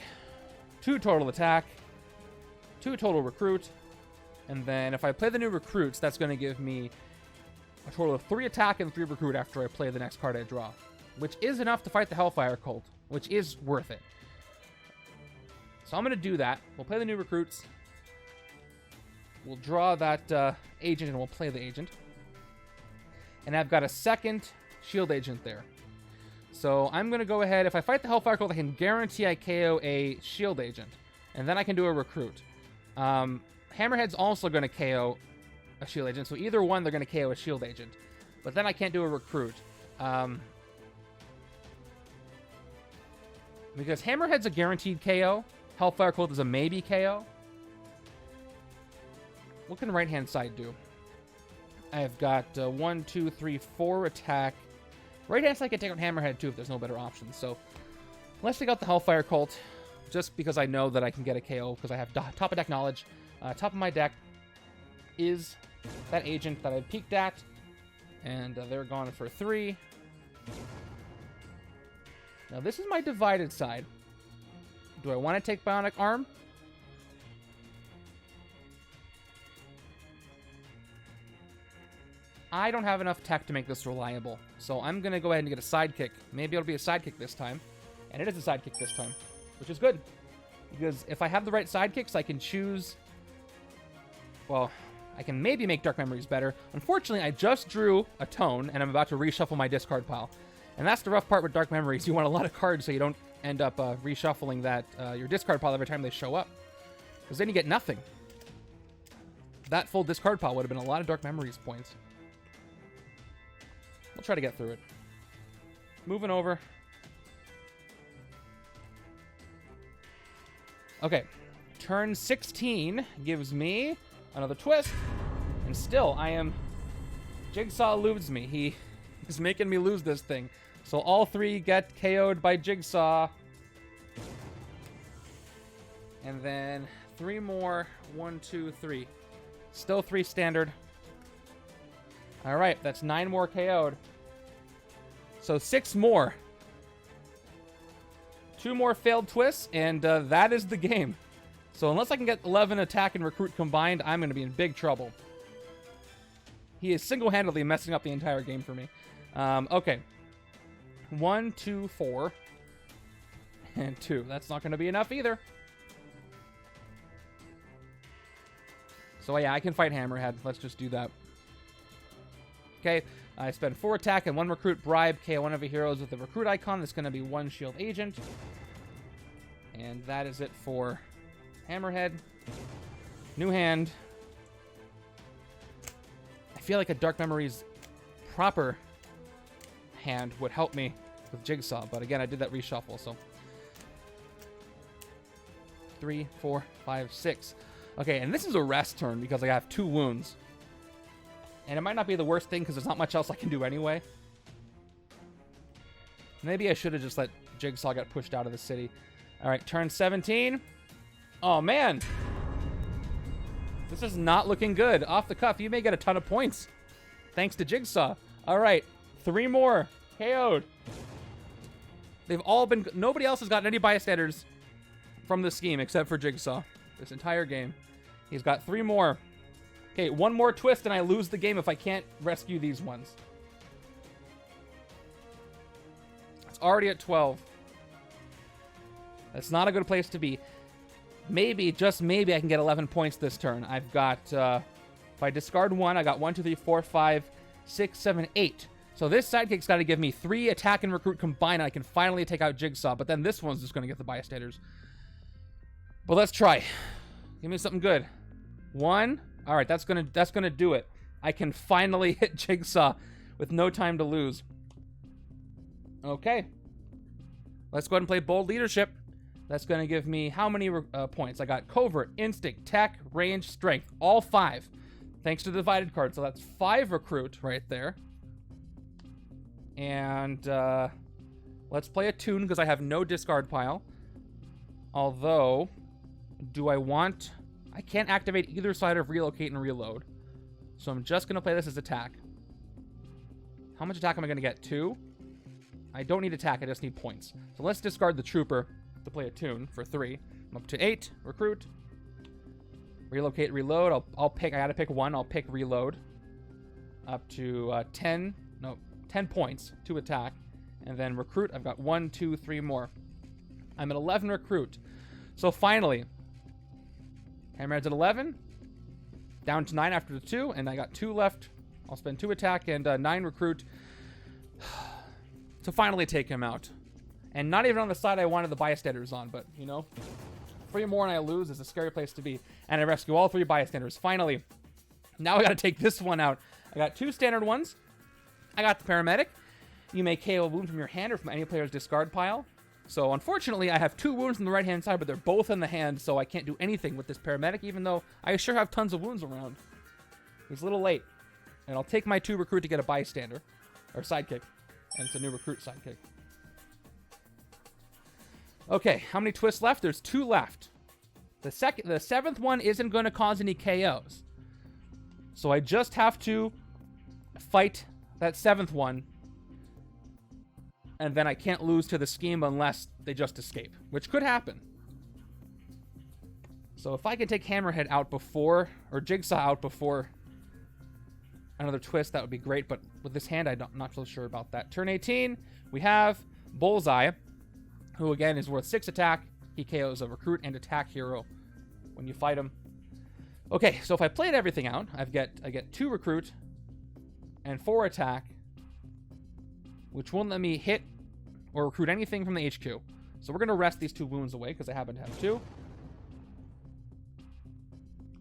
2 total attack, 2 total recruit, and then if I play the new recruits, that's going to give me a total of 3 attack and 3 recruit after I play the next card I draw, which is enough to fight the Hellfire Cult, which is worth it. So I'm going to do that. We'll play the new recruits. We'll draw that agent and we'll play the agent. And I've got a second shield agent there. So I'm going to go ahead. If I fight the Hellfire Cult, I can guarantee I KO a shield agent. And then I can do a recruit. Hammerhead's also going to KO a shield agent. So either one, they're going to KO a shield agent. But then I can't do a recruit. Because Hammerhead's a guaranteed KO. Hellfire Cult is a maybe KO. What can the right-hand side do? I've got 1, 2, 3, 4 attack. Right-hand side can take out Hammerhead, too, if there's no better options. So let's take out the Hellfire Cult, just because I know that I can get a KO, because I have top of deck knowledge. Top of my deck is that agent that I peeked at, and they're gone for 3. Now, this is my divided side. Do I want to take Bionic Arm? I don't have enough tech to make this reliable, so I'm going to go ahead and get a sidekick. Maybe it'll be a sidekick this time, and it is a sidekick this time, which is good, because if I have the right sidekicks, I can choose... Well, I can maybe make Dark Memories better. Unfortunately, I just drew a Tone, and I'm about to reshuffle my discard pile. And that's the rough part with Dark Memories. You want a lot of cards so you don't end up reshuffling that your discard pile every time they show up. Because then you get nothing. That full discard pile would have been a lot of Dark Memories points. We'll try to get through it. Moving over. Okay. Turn 16 gives me another twist. And still, I am... Jigsaw eludes me. He is making me lose this thing. So all 3 get KO'd by Jigsaw. And then 3 more. 1, 2, 3. Still 3 standard. Alright, that's 9 more KO'd. So 6 more. 2 more failed twists, and that is the game. So unless I can get 11 attack and recruit combined, I'm going to be in big trouble. He is single-handedly messing up the entire game for me. Okay. 1, 2, 4. And 2. That's not going to be enough either. So yeah, I can fight Hammerhead. Let's just do that. Okay, I spend 4 attack and 1 recruit bribe. KO one of your heroes with the recruit icon. That's going to be 1 shield agent. And that is it for Hammerhead. New hand. I feel like a Dark Memories proper hand would help me with Jigsaw. But again, I did that reshuffle, so... 3, 4, 5, 6. Okay, and this is a rest turn because I have 2 wounds. And it might not be the worst thing because there's not much else I can do anyway. Maybe I should have just let Jigsaw get pushed out of the city. All right, turn 17. Oh, man. This is not looking good. Off the cuff, you may get a ton of points. Thanks to Jigsaw. All right, 3 more. KO'd. They've all been... Nobody else has gotten any bystanders from the scheme except for Jigsaw. This entire game. He's got 3 more. Okay, 1 more twist and I lose the game if I can't rescue these ones. It's already at 12. That's not a good place to be. Maybe, just maybe, I can get 11 points this turn. I've got... if I discard 1, I got 1, 2, 3, 4, 5, 6, 7, 8. So this sidekick's got to give me 3 attack and recruit combined, and I can finally take out Jigsaw. But then this one's just going to get the bystanders. But let's try. Give me something good. 1. All right, that's gonna do it. I can finally hit Jigsaw with no time to lose. Okay. Let's go ahead and play Bold Leadership. That's going to give me how many points? I got Covert, Instinct, Tech, Range, Strength. All 5. Thanks to the Divided card. So that's 5 recruit right there. And let's play a tune because I have no discard pile. Although, do I want... I can't activate either side of Relocate and Reload. So I'm just going to play this as attack. How much attack am I going to get? 2? I don't need attack, I just need points. So let's discard the Trooper to play a tune for 3. I'm up to 8. Recruit. Relocate, Reload. I'll pick... I got to pick 1. I'll pick Reload. Up to 10... No, 10 points to attack. And then recruit, I've got 1, 2, 3 more. I'm at 11 recruit. So finally, Hammerhead's at 11. Down to 9 after the 2, and I got 2 left. I'll spend 2 attack and 9 recruit to finally take him out. And not even on the side I wanted the bystanders on, but, you know, 3 more and I lose is a scary place to be. And I rescue all 3 bystanders. Finally, now I got to take this one out. I got 2 standard ones. I got the paramedic. You may KO a wound from your hand or from any player's discard pile. So unfortunately, I have 2 wounds on the right-hand side, but they're both in the hand, so I can't do anything with this paramedic, even though I sure have tons of wounds around. He's a little late. And I'll take my 2 recruit to get a bystander. Or sidekick. And it's a new recruit sidekick. Okay, how many twists left? There's 2 left. The 7th one isn't going to cause any KOs. So I just have to fight that 7th one. And then I can't lose to the scheme unless they just escape, which could happen. So if I can take Hammerhead out before, or Jigsaw out before another twist, that would be great. But with this hand, I'm not so sure about that. Turn 18, we have Bullseye, who again is worth 6 attack. He KOs a recruit and attack hero when you fight him. Okay, so if I played everything out, I get 2 recruit and 4 attack, which won't let me hit or recruit anything from the HQ. So we're going to rest these 2 wounds away because I happen to have 2.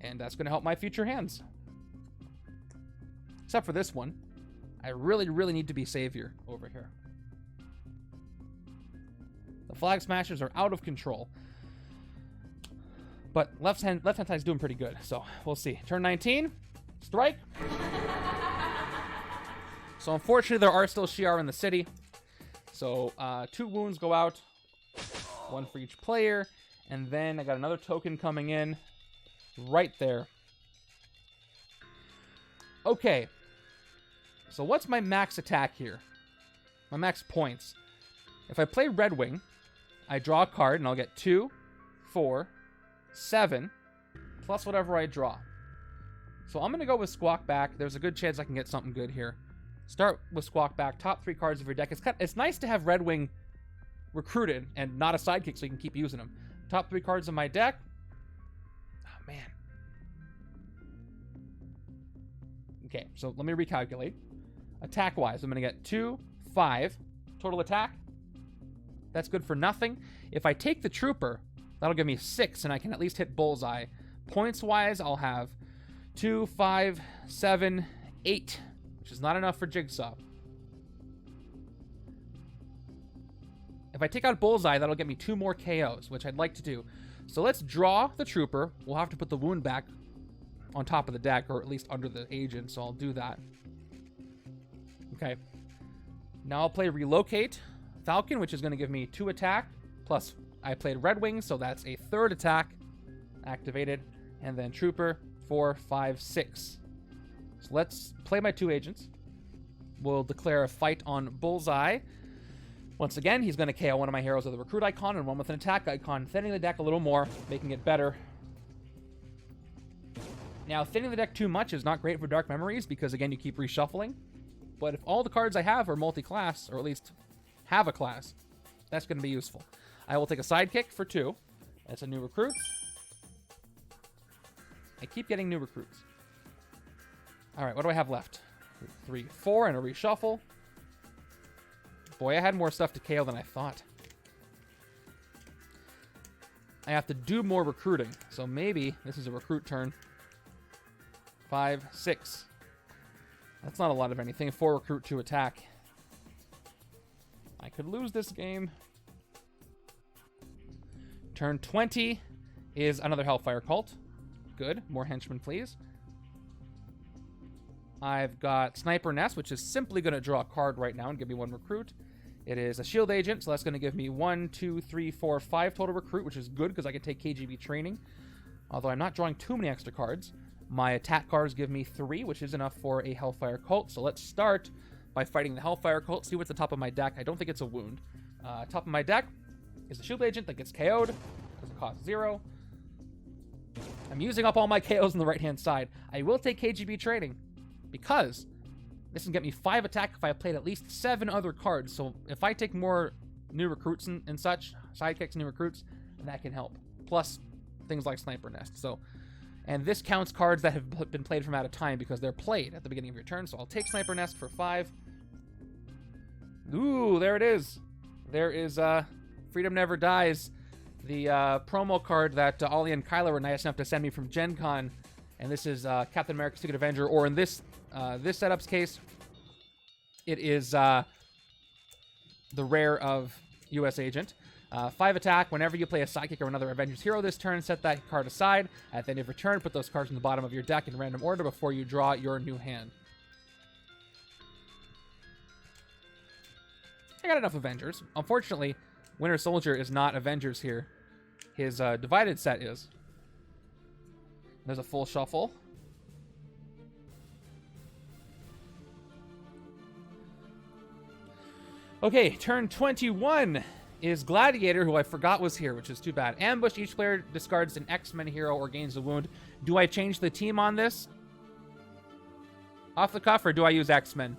And that's going to help my future hands. Except for this one. I really, really need to be Savior over here. The Flag Smashers are out of control. But left hand side is doing pretty good. So we'll see. Turn 19. Strike. So unfortunately, there are still Shi'ar in the city. So 2 wounds go out. 1 for each player. And then I got another token coming in right there. Okay. So what's my max attack here? My max points. If I play Red Wing, I draw a card and I'll get 2, 4, 7, plus whatever I draw. So I'm going to go with Squawk Back. There's a good chance I can get something good here. Start with Squawk Back, top 3 cards of your deck. It's nice to have Red Wing recruited and not a sidekick so you can keep using them. Top 3 cards of my deck. Oh, man. Okay, so let me recalculate. Attack-wise, I'm going to get 2, 5. Total attack. That's good for nothing. If I take the Trooper, that'll give me 6, and I can at least hit Bullseye. Points-wise, I'll have 2, 5, 7, 8. Which is not enough for Jigsaw. If I take out Bullseye, that'll get me 2 more KOs, which I'd like to do. So let's draw the Trooper. We'll have to put the wound back on top of the deck, or at least under the agent, so I'll do that. Okay. Now I'll play Relocate Falcon, which is going to give me 2 attack, plus I played Red Wings, so that's a 3rd attack activated, and then Trooper, 4, 5, 6. So let's play my 2 agents. We'll declare a fight on Bullseye. Once again, he's going to KO one of my heroes with a recruit icon and one with an attack icon, thinning the deck a little more, making it better. Now, thinning the deck too much is not great for Dark Memories because, again, you keep reshuffling. But if all the cards I have are multi-class, or at least have a class, that's going to be useful. I will take a Sidekick for 2. That's a new recruit. I keep getting new recruits. All right, what do I have left? 3, 4, and a reshuffle. Boy, I had more stuff to KO than I thought. I have to do more recruiting, so maybe this is a recruit turn. 5, 6. That's not a lot of anything. 4 recruit, 2 attack. I could lose this game. Turn 20 is another Hellfire cult. Good. More henchmen, please. I've got Sniper Nest, which is simply going to draw a card right now and give me 1 recruit. It is a shield agent, so that's going to give me 1, 2, 3, 4, 5 total recruit, which is good because I can take KGB training. Although I'm not drawing too many extra cards. My attack cards give me 3, which is enough for a Hellfire cult. So let's start by fighting the Hellfire cult. See what's the top of my deck. I don't think it's a wound. Top of my deck is a shield agent that gets KO'd. Doesn't cost 0. I'm using up all my KOs on the right-hand side. I will take KGB training because this can get me 5 attack if I have played at least 7 other cards. So if I take more new recruits and such, sidekicks, new recruits, that can help. Plus things like Sniper Nest. So, and this counts cards that have been played from out of time because they're played at the beginning of your turn. So I'll take Sniper Nest for 5. Ooh, there it is. There is Freedom Never Dies, the promo card that Ollie and Kyla were nice enough to send me from Gen Con. And this is Captain America's Secret Avenger, or in this setup's case, it is the rare of U.S. Agent. 5 attack. Whenever you play a Sidekick or another Avengers hero this turn, set that card aside. At the end of your turn, put those cards in the bottom of your deck in random order before you draw your new hand. I got enough Avengers. Unfortunately, Winter Soldier is not Avengers here. His divided set is. There's a full shuffle. Okay, turn 21 is Gladiator, who I forgot was here, which is too bad. Ambush. Each player discards an X-Men hero or gains a wound. Do I change the team on this? Off the cuff, or do I use X-Men?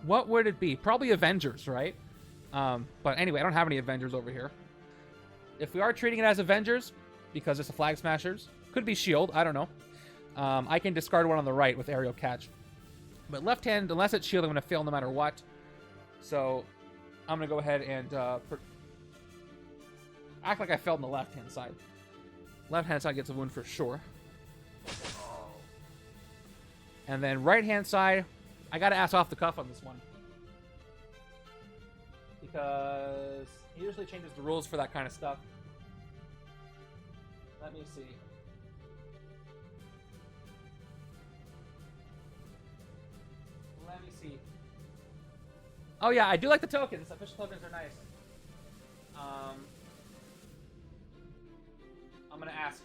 What would it be? Probably Avengers, right? But anyway, I don't have any Avengers over here. If we are treating it as Avengers, because it's a Flag Smashers, could be Shield, I don't know. I can discard one on the right with Aerial Catch. But left hand, unless it's Shield, I'm going to fail no matter what. So I'm going to go ahead and act like I failed on the left-hand side. Left-hand side gets a wound for sure. And then right-hand side, I got to ask off the cuff on this one. Because he usually changes the rules for that kind of stuff. Let me see. Let me see. Oh yeah, I do like the tokens. Official tokens are nice. I'm gonna ask.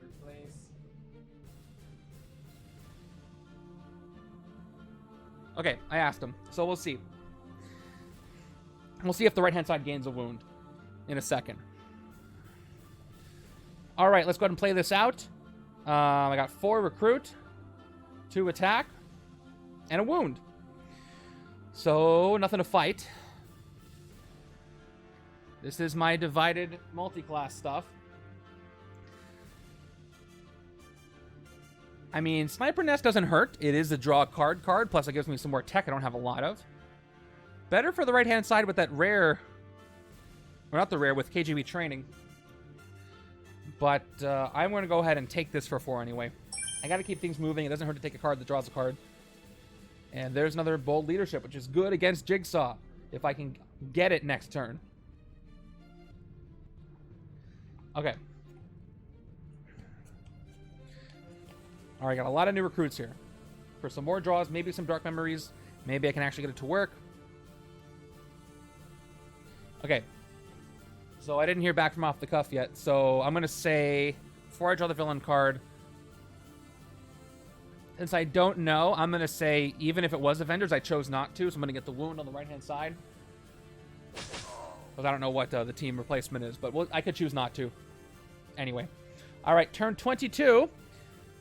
Replace. Okay, I asked him. So we'll see. We'll see if the right-hand side gains a wound in a second. All right, let's go ahead and play this out. I got 4 recruit, 2 attack, and a wound. So, nothing to fight. This is my divided multi-class stuff. I mean, Sniper Nest doesn't hurt. It is a draw a card, plus it gives me some more tech I don't have a lot of. Better for the right-hand side with that rare... Or not the rare, with KGB training. But I'm going to go ahead and take this for 4 anyway. I got to keep things moving. It doesn't hurt to take a card that draws a card. And there's another bold leadership, which is good against Jigsaw, if I can get it next turn. Okay. All right, got a lot of new recruits here. For some more draws, maybe some dark memories. Maybe I can actually get it to work. Okay. So I didn't hear back from off the cuff yet. So I'm going to say, before I draw the villain card, since I don't know, I'm going to say, even if it was Avengers, I chose not to. So I'm going to get the wound on the right-hand side. Because I don't know what the team replacement is. But I could choose not to. Anyway. All right, turn 22.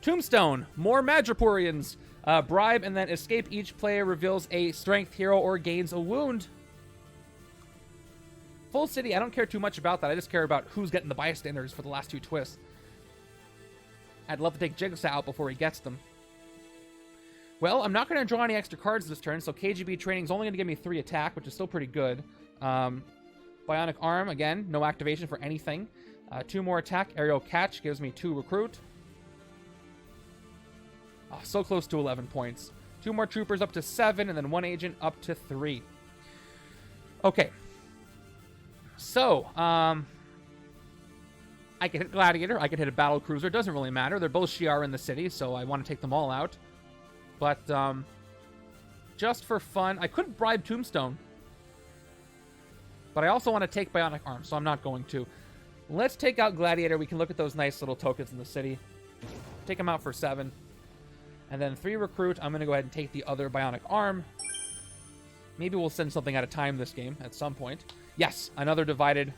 Tombstone. More Madripoorians. Bribe and then escape. Each player reveals a strength hero or gains a wound. Full city, I don't care too much about that. I just care about who's getting the bystanders for the last 2 twists. I'd love to take Jigsaw out before he gets them. Well, I'm not going to draw any extra cards this turn, so KGB training is only going to give me 3 attack, which is still pretty good. Bionic Arm, again, no activation for anything. 2 more attack. Aerial Catch gives me 2 recruit. Oh, so close to 11 points. 2 more troopers up to 7, and then 1 agent up to 3. Okay. So, I could hit Gladiator. I could hit a Battle Cruiser. Doesn't really matter. They're both Shi'ar in the city, so I want to take them all out. But, just for fun, I could bribe Tombstone. But I also want to take Bionic Arm, so I'm not going to. Let's take out Gladiator. We can look at those nice little tokens in the city. Take them out for 7. And then 3 recruit. I'm going to go ahead and take the other Bionic Arm. Maybe we'll send something at a time this game at some point. Yes, another divided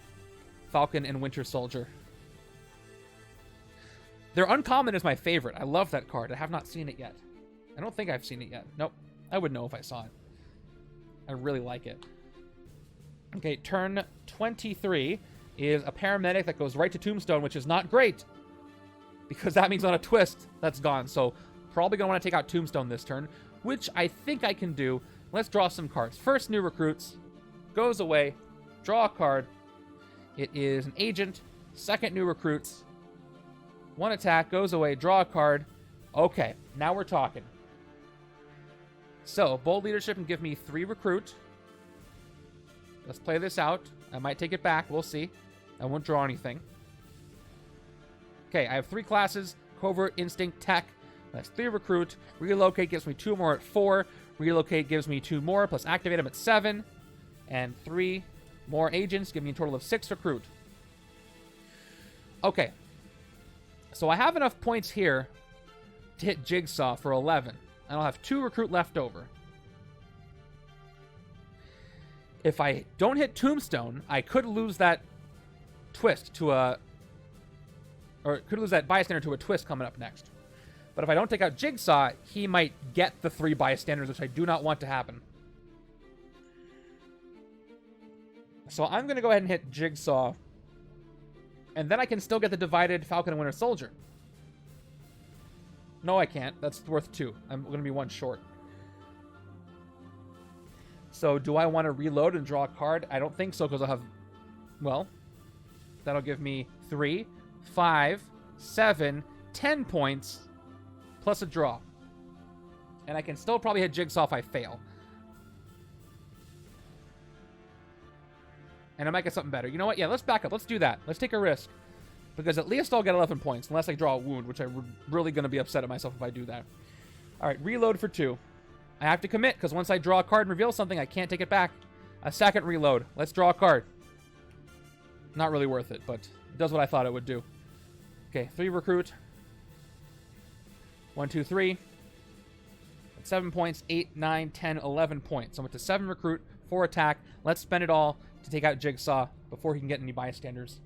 Falcon and Winter Soldier. Their uncommon is my favorite. I love that card. I have not seen it yet. I don't think I've seen it yet. Nope. I would know if I saw it. I really like it. Okay, turn 23 is a paramedic that goes right to Tombstone, which is not great. Because that means on a twist, that's gone. So probably going to want to take out Tombstone this turn, which I think I can do. Let's draw some cards. First, new recruits. Goes away. Draw a card. It is an agent. Second, new recruits. 1 attack. Goes away. Draw a card. Okay, now we're talking. So, bold leadership can give me 3 recruit. Let's play this out. I might take it back. We'll see. I won't draw anything. Okay, I have 3 classes. Covert, Instinct, Tech. That's 3 recruit. Relocate gives me 2 more at 4. Relocate gives me 2 more, plus activate them at 7. And 3 more agents give me a total of 6 recruit. Okay. So I have enough points here to hit Jigsaw for 11. And I'll have 2 recruit left over. If I don't hit Tombstone, I could lose that twist to a... Or could lose that bystander to a twist coming up next. But if I don't take out Jigsaw, he might get the 3 bystanders, which I do not want to happen. So I'm going to go ahead and hit Jigsaw. And then I can still get the divided Falcon and Winter Soldier. No, I can't. That's worth 2. I'm going to be 1 short. So do I want to reload and draw a card? I don't think so, because I'll have... Well, that'll give me 3, 5, 7, 10 points, plus a draw. And I can still probably hit Jigsaw if I fail. And I might get something better. You know what? Yeah, let's back up. Let's do that. Let's take a risk. Because at least I'll get 11 points, unless I draw a wound, which I'm really going to be upset at myself if I do that. All right, reload for 2. I have to commit, because once I draw a card and reveal something, I can't take it back. A second reload. Let's draw a card. Not really worth it, but it does what I thought it would do. Okay, 3 recruit. 1, 2, 3. 7 points, 8, 9, 10, 11 points. So I'm up to 7 recruit, 4 attack. Let's spend it all to take out Jigsaw before he can get any bystanders.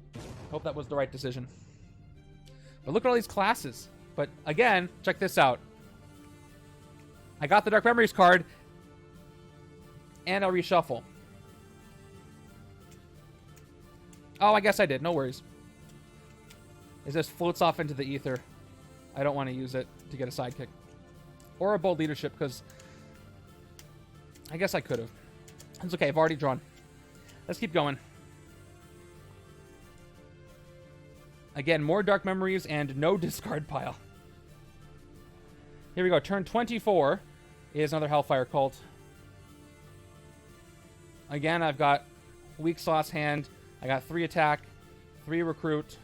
Hope that was the right decision. But look at all these classes. But again, check this out. I got the Dark Memories card, and I'll reshuffle. Oh, I guess I did. No worries. It just floats off into the ether. I don't want to use it to get a sidekick. Or a bold leadership, because I guess I could have. It's okay. I've already drawn. Let's keep going. Again, more Dark Memories and no discard pile. Here we go. Turn 24. is another Hellfire Cult. Again, I've got weak sauce hand. I got 3 attack, 3 recruit.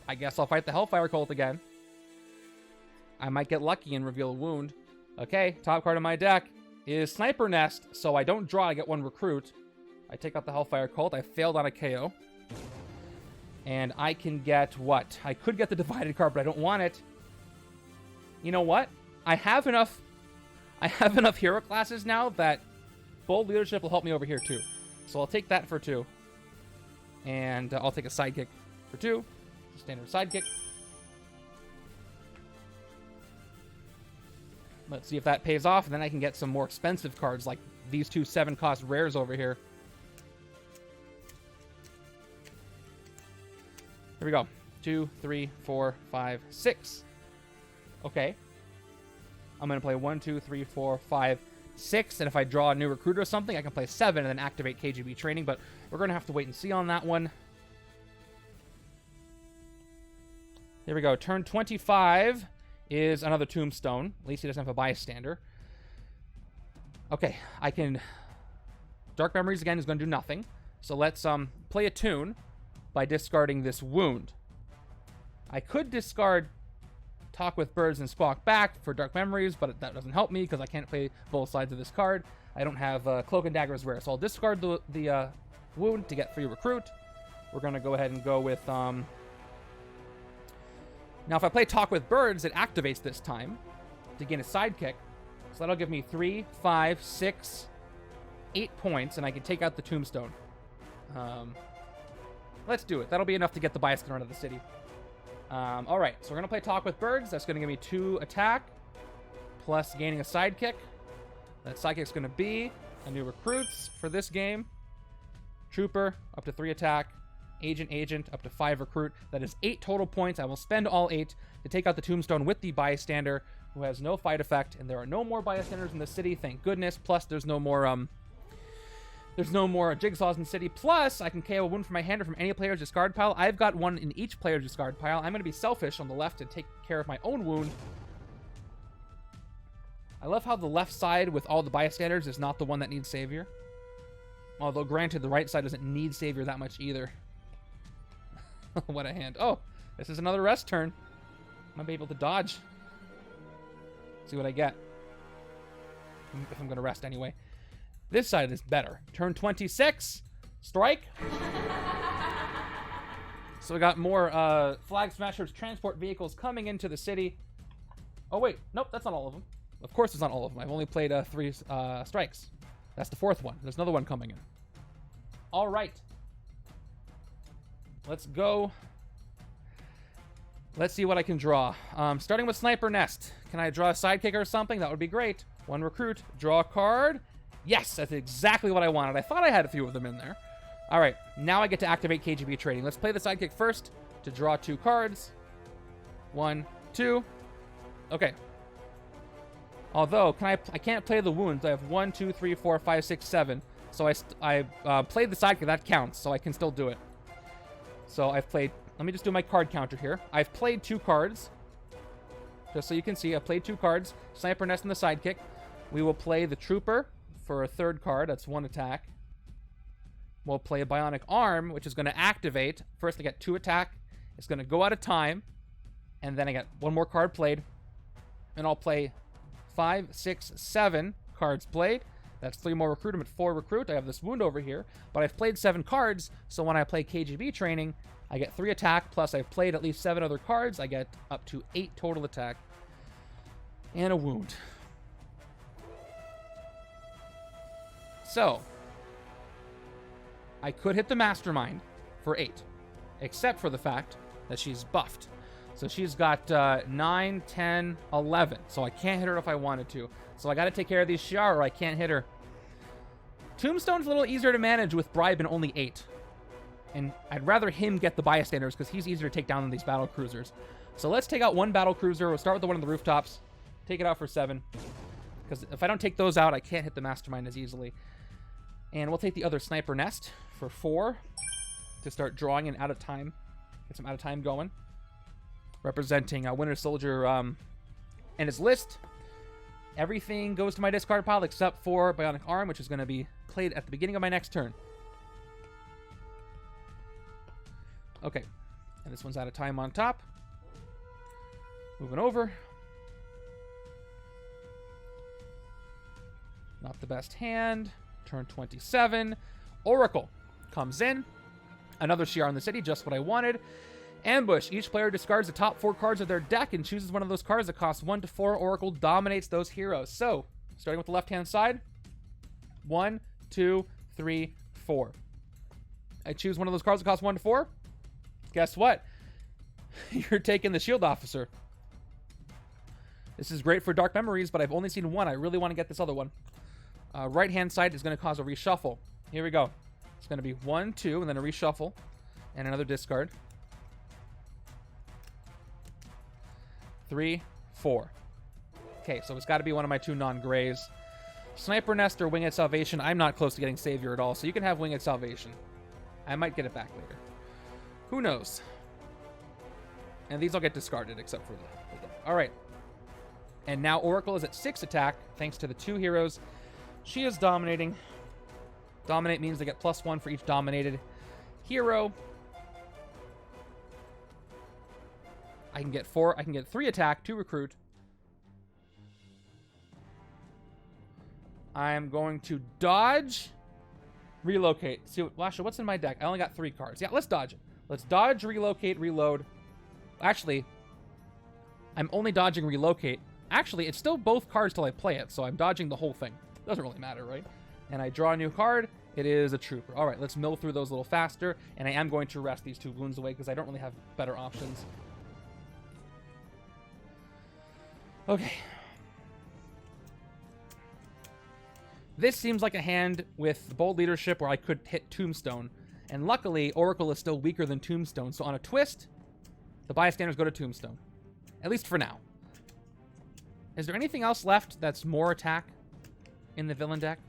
I guess I'll fight the Hellfire Cult again. I might get lucky and reveal a wound. Okay, top card of my deck is Sniper Nest, so I don't draw, I get 1 recruit. I take out the Hellfire Cult. I failed on a KO. And I can get what? I could get the Divided card, but I don't want it. You know what? I have enough hero classes now that Bold Leadership will help me over here too. So I'll take that for 2. And I'll take a Sidekick for 2. Standard Sidekick. Let's see if that pays off, and then I can get some more expensive cards like these 2 7-cost rares over here. Here we go. 2, 3, 4, 5, 6. Okay. I'm going to play 1, 2, 3, 4, 5, 6. And if I draw a new recruit or something, I can play 7 and then activate KGB training. But we're going to have to wait and see on that one. Here we go. Turn 25 is another Tombstone. At least he doesn't have a bystander. Okay. I can... Dark Memories again is going to do nothing. So let's play a tune by discarding this wound. I could discard Talk with Birds and Squawk Back for Dark Memories, but that doesn't help me because I can't play both sides of this card. I don't have Cloak and Dagger as rare, so I'll discard the wound to get 3 recruit. We're going to go ahead and go with... Now, if I play Talk with Birds, it activates this time to gain a sidekick. So that'll give me 3, 5, 6, 8 points, and I can take out the Tombstone. Let's do it. That'll be enough to get the Bioskin out of the city. Alright, so we're going to play Talk with Birds. That's going to give me 2 attack, plus gaining a sidekick. That sidekick's going to be a new recruits for this game. Trooper, up to 3 attack. Agent, up to 5 recruit. That is 8 total points. I will spend all 8 to take out the Tombstone with the bystander, who has no fight effect, and there are no more bystanders in the city, thank goodness. Plus, there's no more jigsaws in the city. Plus, I can KO a wound from my hand or from any player's discard pile. I've got 1 in each player's discard pile. I'm going to be selfish on the left and take care of my own wound. I love how the left side with all the bystanders is not the one that needs savior. Although, granted, the right side doesn't need savior that much either. What a hand. Oh, this is another rest turn. I might be able to dodge. See what I get. If I'm going to rest anyway. This side is better. Turn 26. Strike. So we got more Flag Smashers transport vehicles coming into the city. Oh, wait. Nope, that's not all of them. Of course it's not all of them. I've only played 3 strikes. That's the 4th one. There's another one coming in. All right. Let's go. Let's see what I can draw. Starting with Sniper Nest. Can I draw a sidekick or something? That would be great. 1 recruit. Draw a card. Yes, that's exactly what I wanted. I thought I had a few of them in there. All right, now I get to activate KGB trading. Let's play the sidekick first to draw 2 cards. 1, 2. Okay. Although, I can't play the wounds. I have 1, 2, 3, 4, 5, 6, 7. So I played the sidekick. That counts, so I can still do it. So I've played... Let me just do my card counter here. I've played 2 cards. Just so you can see, I played 2 cards. Sniper Nest and the sidekick. We will play the Trooper for a 3rd card. That's 1 attack. We'll play a Bionic Arm, which is going to activate. First, I get 2 attack. It's going to go out of time. And then I get 1 more card played. And I'll play 5, 6, 7 cards played. That's 3 more recruit. I'm at 4 recruit. I have this wound over here. But I've played 7 cards, so when I play KGB training, I get 3 attack, plus I've played at least 7 other cards. I get up to 8 total attack. And a wound. So, I could hit the Mastermind for 8, except for the fact that she's buffed. So she's got 9, 10, 11. So I can't hit her if I wanted to. So I got to take care of these Shi'ar or I can't hit her. Tombstone's a little easier to manage with Bribe and only 8. And I'd rather him get the bystanders because he's easier to take down than these battle cruisers. So let's take out 1 battle cruiser. We'll start with the one on the rooftops. Take it out for 7. Because if I don't take those out, I can't hit the Mastermind as easily. And we'll take the other Sniper Nest for 4 to start drawing and out of time. Get some out of time going. Representing Winter Soldier And his list, everything goes to my discard pile except for Bionic Arm, which is going to be played at the beginning of my next turn. Okay, and this one's out of time on top. Moving over. Not the best hand. Turn 27. Oracle comes in. Another Shi'ar in the city, just what I wanted. Ambush. Each player discards the top 4 cards of their deck and chooses one of those cards that costs 1 to 4. Oracle dominates those heroes. So, starting with the left-hand side. 1, 2, 3, 4. I choose one of those cards that costs 1 to 4. Guess what? You're taking the Shield Officer. This is great for Dark Memories, but I've only seen one. I really want to get this other one. Right-hand side is going to cause a reshuffle. Here we go. It's going to be 1, 2, and then a reshuffle. And another discard. 3, 4. Okay, so it's got to be one of my 2 non-grays. Sniper Nest or Winged Salvation. I'm not close to getting Savior at all, so you can have Winged Salvation. I might get it back later. Who knows? And these all get discarded, except for the deck. All right. And now Oracle is at 6 attack, thanks to the 2 heroes. She is dominating. Dominate means they get +1 for each dominated hero. I can get 4. I can get 3 attack, 2 recruit. I'm going to dodge, relocate. See, actually, what's in my deck? I only got 3 cards. Yeah, let's dodge it. Let's dodge, relocate, reload. Actually, I'm only dodging relocate. Actually, it's still both cards till I play it, so I'm dodging the whole thing. Doesn't really matter, right? And I draw a new card. It is a Trooper. All right, let's mill through those a little faster, and I am going to rest these 2 wounds away because I don't really have better options. Okay. This seems like a hand with bold leadership where I could hit Tombstone. And luckily, Oracle is still weaker than Tombstone. So on a twist, the bystanders go to Tombstone. At least for now. Is there anything else left that's more attack in the villain deck?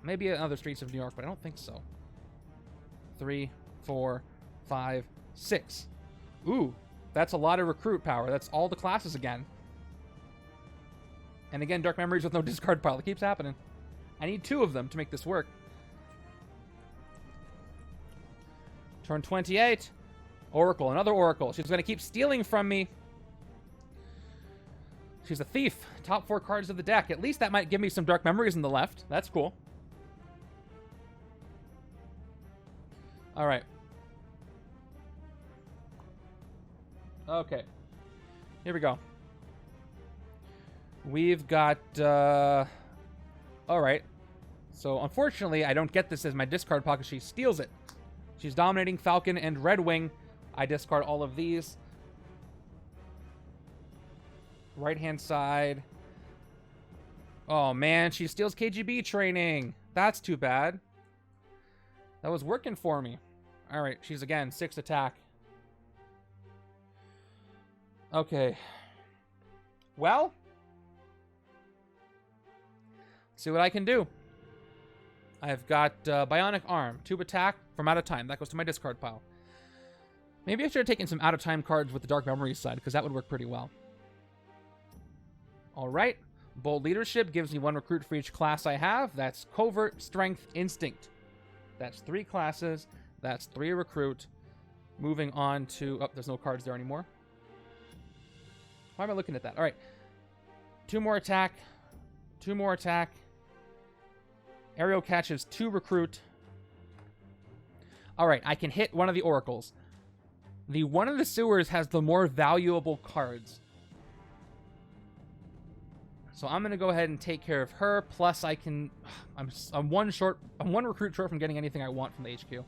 Maybe another Streets of New York, but I don't think so. 3, 4, 5, 6. Ooh, that's a lot of recruit power. That's all the classes again. And again, Dark Memories with no discard pile. It keeps happening. I need 2 of them to make this work. Turn 28. Oracle. Another Oracle. She's going to keep stealing from me. She's a thief. Top 4 cards of the deck. At least that might give me some Dark Memories in the left. That's cool. All right. Okay. Here we go. We've got, all right. So, unfortunately, I don't get this as my discard pile because she steals it. She's dominating Falcon and Red Wing. I discard all of these. Right-hand side. Oh, man, she steals KGB training. That's too bad. That was working for me. All right, she's, again, 6 attack. Okay. Well, see what I can do. I've got Bionic Arm, 2 attack from out of time. That goes to my discard pile. Maybe I should have taken some out of time cards with the Dark Memories side, because that would work pretty well. All right. Bold Leadership gives me 1 recruit for each class I have. That's Covert, Strength, Instinct. That's 3 classes. That's 3 recruit. Moving on to... Oh, there's no cards there anymore. Why am I looking at that? All right. 2 more attack. 2 more attack. Aerial catches 2 recruit. All right, I can hit one of the Oracles. The one of the sewers has the more valuable cards. So I'm going to go ahead and take care of her. Plus, I can... I'm one recruit short from getting anything I want from the HQ.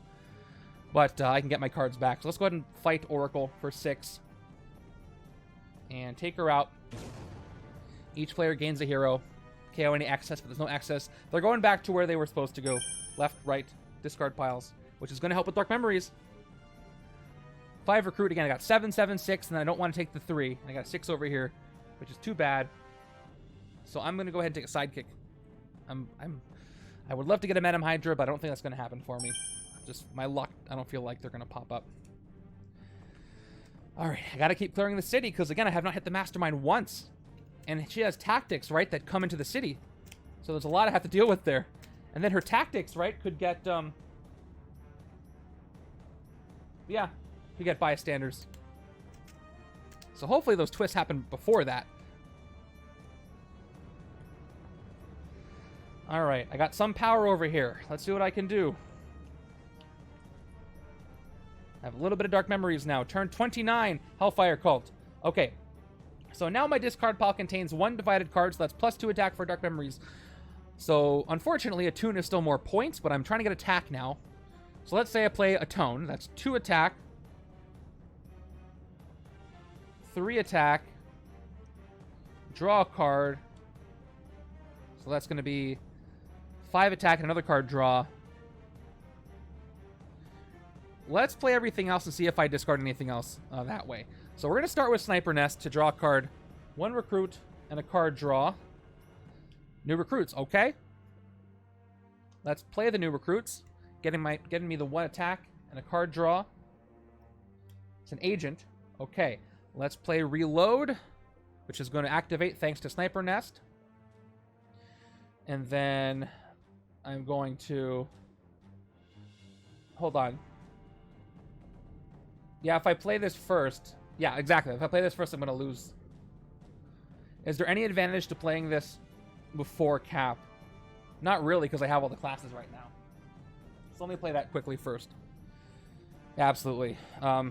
But I can get my cards back. So let's go ahead and fight Oracle for 6. And take her out. Each player gains a hero. KO any excess, but there's no excess. They're going back to where they were supposed to go. Left, right, discard piles. Which is going to help with Dark Memories. 5 recruit. Again, I got 7, 7, 6. And I don't want to take the 3. I got 6 over here. Which is too bad. So I'm going to go ahead and take a sidekick. I would love to get a Madam Hydra, but I don't think that's going to happen for me. Just my luck. I don't feel like they're going to pop up. All right, I got to keep clearing the city because, again, I have not hit the Mastermind once. And she has tactics, right, that come into the city. So there's a lot I have to deal with there. And then her tactics, right, could get, yeah, could get bystanders. So hopefully those twists happen before that. All right, I got some power over here. Let's see what I can do. I have a little bit of dark memories now. Turn 29, Hellfire Cult. Okay, so now my discard pile contains 1 divided card, so that's +2 attack for dark memories. So unfortunately, a tune is still more points, but I'm trying to get attack now. So let's say I play a tone. That's 2 attack, 3 attack, draw a card. So that's going to be 5 attack and another card draw. Let's play everything else and see if I discard anything else that way. So we're going to start with Sniper Nest to draw a card. 1 recruit and a card draw. New recruits, okay. Let's play the new recruits. Getting me the 1 attack and a card draw. It's an agent. Okay. Let's play Reload, which is going to activate thanks to Sniper Nest. And then I'm going to... Hold on. Yeah, if I play this first... Yeah, exactly. If I play this first, I'm going to lose. Is there any advantage to playing this before Cap? Not really, because I have all the classes right now. So let me play that quickly first. Yeah, absolutely. Yeah,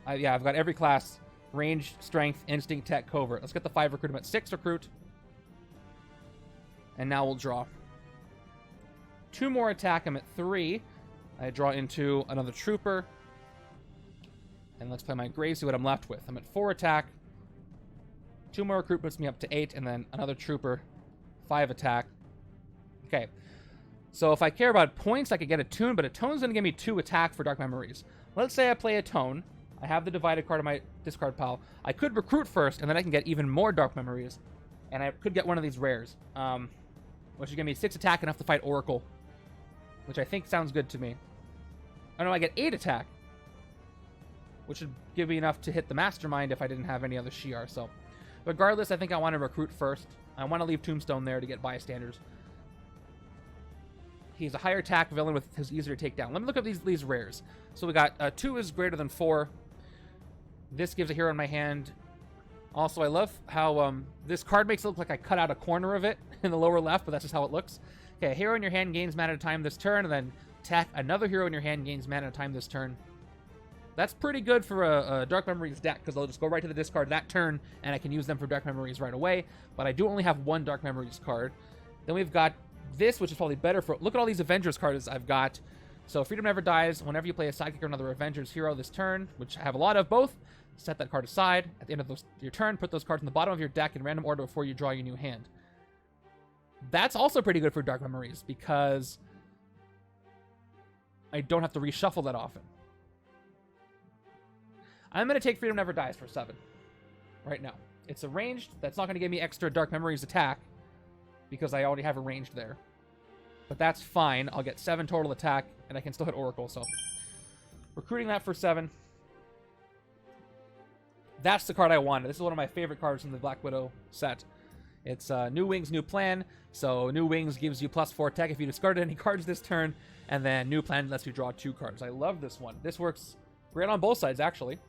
I've got every class. Range, Strength, Instinct, Tech, Covert. Let's get the 5 recruit. I'm at 6 recruit. And now we'll draw. 2 more attack. I'm at 3. I draw into another trooper. And let's play my Grave, see what I'm left with. I'm at 4 attack. 2 more recruit puts me up to 8. And then another trooper. 5 attack. Okay. So if I care about points, I could get a tune. But a tone's going to give me 2 attack for Dark Memories. Let's say I play a tone. I have the divided card in my discard pile. I could recruit first. And then I can get even more Dark Memories. And I could get one of these rares. Which is going to be 6 attack, enough to fight Oracle. Which I think sounds good to me. Oh no, I get 8 attack. Which should give me enough to hit the Mastermind if I didn't have any other Shi'ar. So, regardless, I think I want to recruit first. I want to leave Tombstone there to get bystanders. He's a higher attack villain with his easier to take down. Let me look up these rares. So we got 2 is greater than 4. This gives a hero in my hand. Also, I love how this card makes it look like I cut out a corner of it in the lower left, but that's just how it looks. Okay, a hero in your hand gains mana at a time this turn, and then attack another hero in your hand gains mana at a time this turn. That's pretty good for a Dark Memories deck, because I'll just go right to the discard that turn, and I can use them for Dark Memories right away. But I do only have 1 Dark Memories card. Then we've got this, which is probably better for... Look at all these Avengers cards I've got. So Freedom Never Dies. Whenever you play a sidekick or another Avengers hero this turn, which I have a lot of both, set that card aside. At the end of your turn, put those cards in the bottom of your deck in random order before you draw your new hand. That's also pretty good for Dark Memories, because I don't have to reshuffle that often. I'm going to take Freedom Never Dies for 7 right now. It's a ranged. That's not going to give me extra Dark Memories attack because I already have a ranged there. But that's fine. I'll get 7 total attack, and I can still hit Oracle. So recruiting that for 7. That's the card I wanted. This is one of my favorite cards from the Black Widow set. It's New Wings, New Plan. So New Wings gives you +4 tech if you discarded any cards this turn. And then New Plan lets you draw 2 cards. I love this one. This works great on both sides, actually.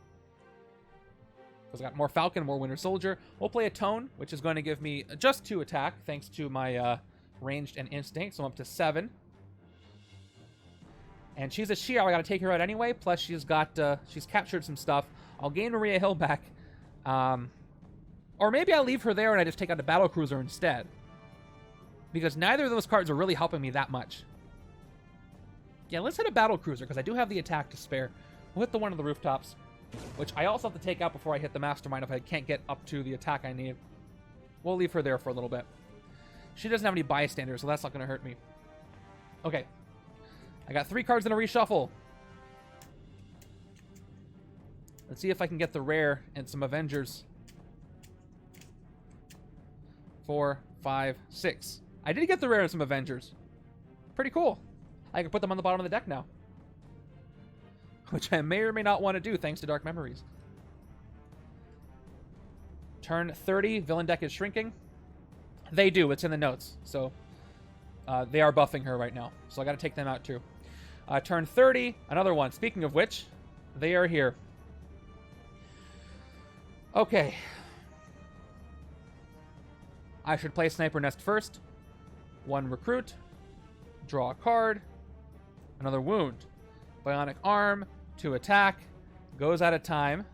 Because I got more Falcon, more Winter Soldier. We'll play a Tone, which is going to give me just 2 attack, thanks to my ranged and instinct. So I'm up to 7. And she's a Shi'ar. I got to take her out anyway. Plus, she's captured some stuff. I'll gain Maria Hill back. Or maybe I'll leave her there and I just take out a battle cruiser instead. Because neither of those cards are really helping me that much. Yeah, let's hit a battle cruiser, because I do have the attack to spare. We'll hit the one on the rooftops, which I also have to take out before I hit the Mastermind if I can't get up to the attack I need. We'll leave her there for a little bit. She doesn't have any bystanders, so that's not going to hurt me. Okay. I got 3 cards in a reshuffle. Let's see if I can get the rare and some Avengers. 4, 5, 6. I did get the rare and some Avengers. Pretty cool. I can put them on the bottom of the deck now. Which I may or may not want to do thanks to Dark Memories. Turn 30, villain deck is shrinking. They do. It's in the notes. So they are buffing her right now. So I got to take them out too. Turn 30, another one. Speaking of which, they are here. Okay. I should play Sniper Nest first. 1 recruit. Draw a card. Another wound. Bionic Arm. 2 attack. Goes out of time.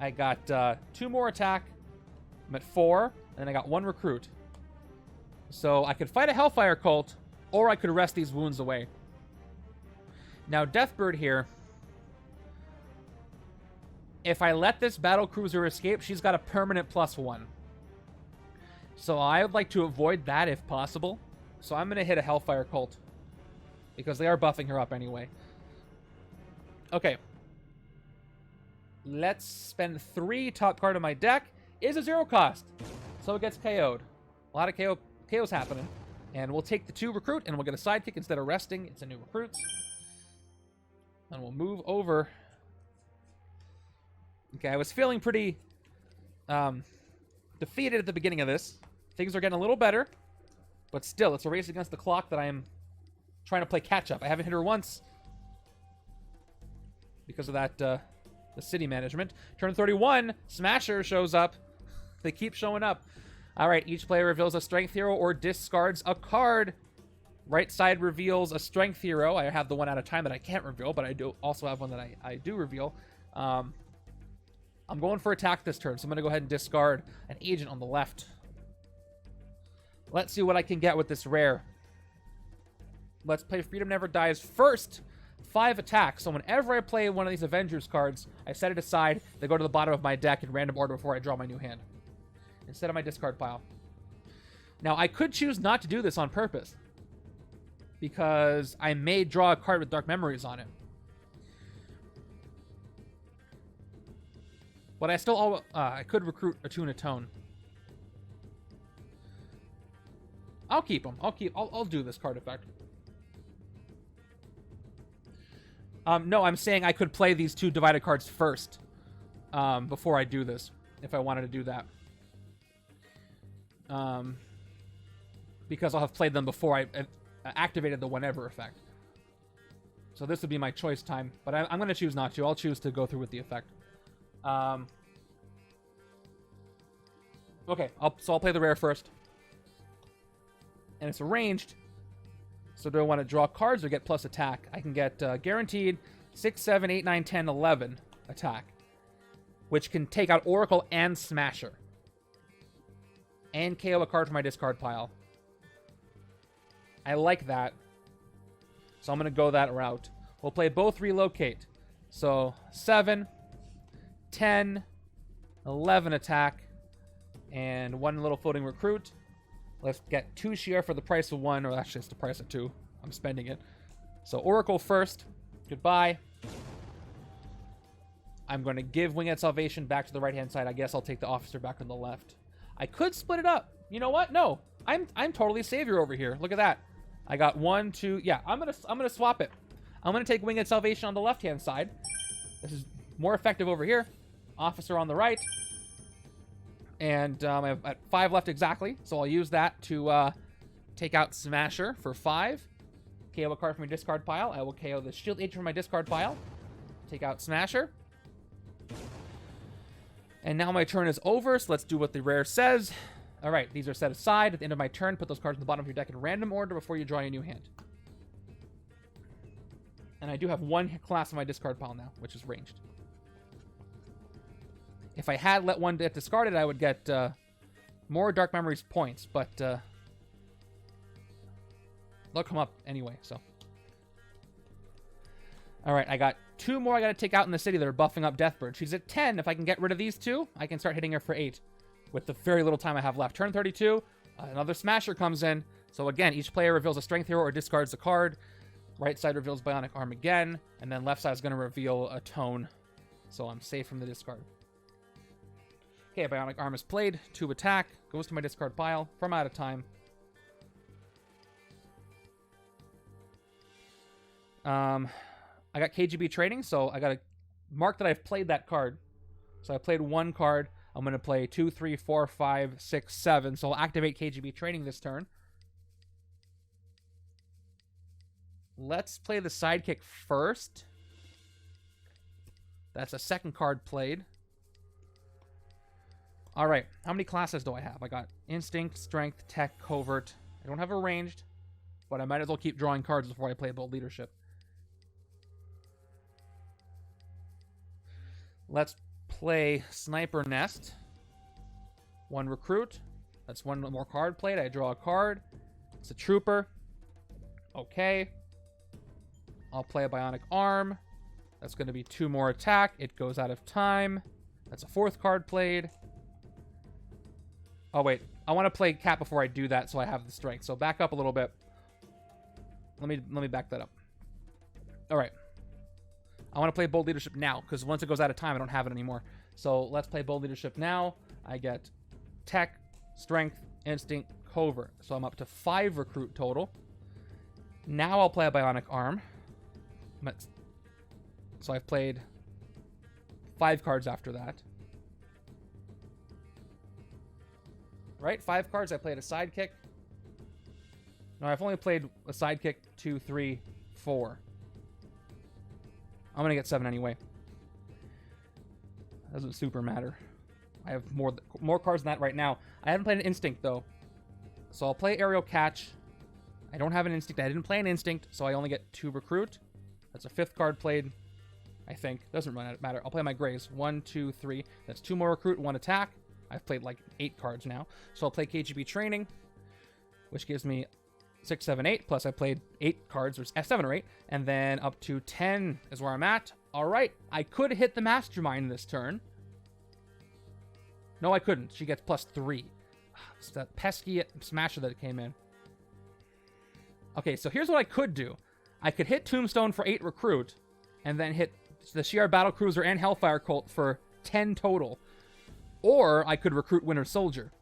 I got 2 more attack. I'm at 4. And I got 1 recruit. So I could fight a Hellfire cult, or I could rest these wounds away. Now, Deathbird here. If I let this battle cruiser escape, she's got a permanent +1. So I would like to avoid that if possible. So I'm going to hit a Hellfire cult. Because they are buffing her up anyway. Okay. Let's spend 3 top card of my deck. Is a 0 cost. So it gets KO'd. A lot of KOs happening. And we'll take the 2 recruit and we'll get a sidekick instead of resting. It's a new recruits. And we'll move over. Okay, I was feeling pretty defeated at the beginning of this. Things are getting a little better. But still, it's a race against the clock that I am trying to play catch-up. I haven't hit her once. Because of that, the city management. Turn 31, Smasher shows up. They keep showing up. All right, each player reveals a strength hero or discards a card. Right side reveals a strength hero. I have the one at a time that I can't reveal, but I do also have one that I do reveal. I'm going for attack this turn, so I'm going to go ahead and discard an agent on the left. Let's see what I can get with this rare. Let's play Freedom Never Dies first. 5 attacks. So whenever I play one of these Avengers cards, I set it aside. They go to the bottom of my deck in random order before I draw my new hand. Instead of my discard pile. Now, I could choose not to do this on purpose. Because I may draw a card with Dark Memories on it. But I still... I could recruit Attune Atone. I'll keep them. I'll do this card effect. No, I'm saying I could play these 2 divided cards first. Before I do this. If I wanted to do that. Because I'll have played them before I activated the whenever effect. So this would be my choice time. But I'm going to choose not to. I'll choose to go through with the effect. Okay, so I'll play the rare first. And it's arranged. So do I want to draw cards or get plus attack? I can get guaranteed 6, 7, 8, 9, 10, 11 attack. Which can take out Oracle and Smasher. And KO a card from my discard pile. I like that. So I'm going to go that route. We'll play both relocate. So 7, 10, 11 attack. And 1 little floating recruit. Let's get 2 Shi'ar for the price of 1. Or actually, it's the price of 2. I'm spending it. So Oracle first. Goodbye. I'm going to give Winged Salvation back to the right-hand side. I guess I'll take the Officer back on the left. I could split it up. You know what? No. I'm totally savior over here. Look at that. I got 1, 2. Yeah, I'm gonna swap it. I'm gonna take Winged Salvation on the left-hand side. This is more effective over here. Officer on the right. And I have 5 left exactly, so I'll use that to take out Smasher for 5. KO a card from my discard pile. I will KO the Shield Agent from my discard pile. Take out Smasher. And now my turn is over, so let's do what the rare says. All right, these are set aside. At the end of my turn, put those cards in the bottom of your deck in random order before you draw a new hand. And I do have 1 class in my discard pile now, which is ranged. If I had let 1 get discarded, I would get more Dark Memories points, but they'll come up anyway, so. All right, I got 2 more I got to take out in the city that are buffing up Deathbird. She's at 10. If I can get rid of these 2, I can start hitting her for 8 with the very little time I have left. Turn 32, another Smasher comes in. So again, each player reveals a Strength Hero or discards a card. Right side reveals Bionic Arm again, and then left side is going to reveal a Tone. So I'm safe from the discard. Okay, Bionic Arm is played. 2 attack. Goes to my discard pile. From out of time. I got KGB trading, so I got to mark that I've played that card. So I played 1 card. I'm going to play 2, 3, 4, 5, 6, 7. So I'll activate KGB training this turn. Let's play the sidekick first. That's a second card played. All right, how many classes do I have? I got Instinct, Strength, Tech, Covert. I don't have a ranged, but I might as well keep drawing cards before I play Bold Leadership. Let's play Sniper Nest. 1 recruit. That's 1 more card played. I draw a card. It's a trooper. Okay. I'll play a Bionic Arm. That's going to be 2 more attack. It goes out of time. That's a 4th card played. Oh, wait. I want to play Cap before I do that so I have the strength. So back up a little bit. Let me back that up. All right. I want to play Bold Leadership now because once it goes out of time, I don't have it anymore. So let's play Bold Leadership now. I get Tech, Strength, Instinct, Covert. So I'm up to 5 recruit total. Now I'll play a Bionic Arm. So I've played 5 cards after that. Right? 5 cards. I played a sidekick. No, I've only played a sidekick 2, 3, 4. I'm going to get 7 anyway. Doesn't super matter. I have more cards than that right now. I haven't played an Instinct, though. So I'll play Aerial Catch. I don't have an Instinct. I didn't play an Instinct, so I only get 2 recruit. That's a 5th card played, I think. Doesn't matter. I'll play my Grays. 1, 2, 3. That's 2 more recruit, 1 attack. I've played like 8 cards now. So I'll play KGB Training, which gives me 6, 7, 8. Plus I played 8 cards, or 7 or 8. And then up to 10 is where I'm at. All right. I could hit the Mastermind this turn. No, I couldn't. She gets plus 3. It's that pesky smasher that came in. Okay, so here's what I could do. I could hit Tombstone for 8 recruit, and then hit the Shi'ar Battlecruiser and Hellfire Cult for 10 total. Or I could recruit Winter Soldier.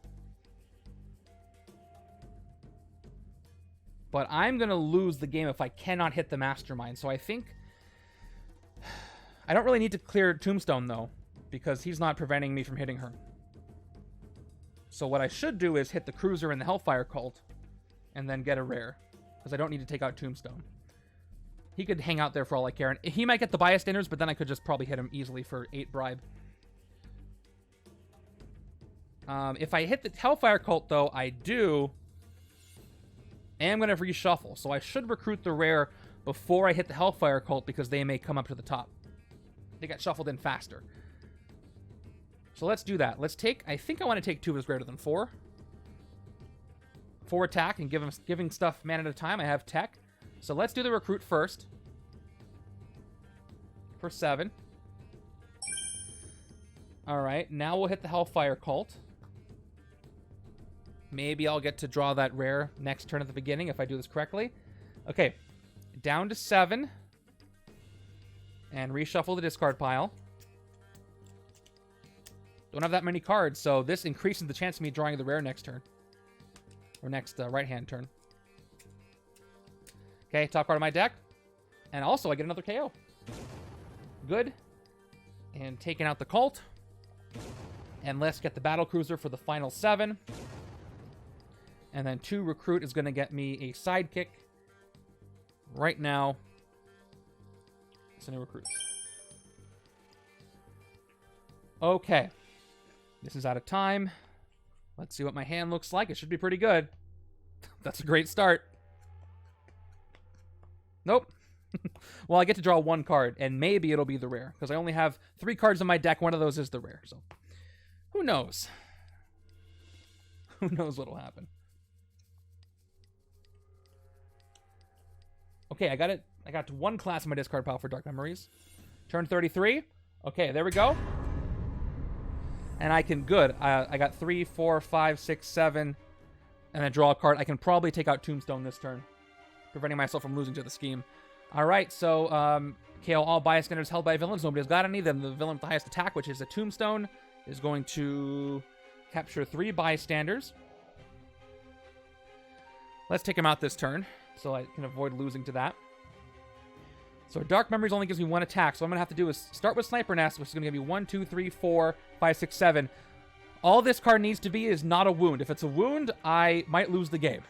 But I'm going to lose the game if I cannot hit the Mastermind. So I think I don't really need to clear Tombstone, though, because he's not preventing me from hitting her. So what I should do is hit the Cruiser and the Hellfire Cult and then get a rare, because I don't need to take out Tombstone. He could hang out there for all I care. And he might get the bystanders, but then I could just probably hit him easily for 8 bribe. If I hit the Hellfire Cult, though, I am going to reshuffle. So I should recruit the rare before I hit the Hellfire Cult because they may come up to the top. They got shuffled in faster. So let's do that. Let's take, I think I want to take 2 is greater than 4. 4 attack and giving stuff man at a time. I have Tech. So let's do the recruit first. For 7. Alright, now we'll hit the Hellfire Cult. Maybe I'll get to draw that rare next turn at the beginning if I do this correctly. Okay, down to 7. And reshuffle the discard pile. Don't have that many cards, so this increases the chance of me drawing the rare next turn. Or next right-hand turn. Okay, top card of my deck. And also, I get another KO. Good. And taking out the Cult. And let's get the Battlecruiser for the final 7. And then 2 recruit is going to get me a sidekick. Right now, it's a new recruit. Okay. This is out of time. Let's see what my hand looks like. It should be pretty good. That's a great start. Nope. Well, I get to draw 1 card, and maybe it'll be the rare, because I only have 3 cards in my deck. One of those is the rare, so who knows? Who knows what'll happen? Okay, I got it. I got 1 class in my discard pile for Dark Memories. Turn 33. Okay, there we go. And I can, good. I got 3, 4, 5, 6, 7, and then draw a card. I can probably take out Tombstone this turn, preventing myself from losing to the scheme. All right, so KO all bystanders held by villains. Nobody's got any. Then the villain with the highest attack, which is a Tombstone, is going to capture 3 bystanders. Let's take him out this turn, so I can avoid losing to that. So Dark Memories only gives me 1 attack, so what I'm going to have to do is start with Sniper Nest, which is going to give me 1, 2, 3, 4, 5, 6, 7. All this card needs to be is not a wound. If it's a wound, I might lose the game.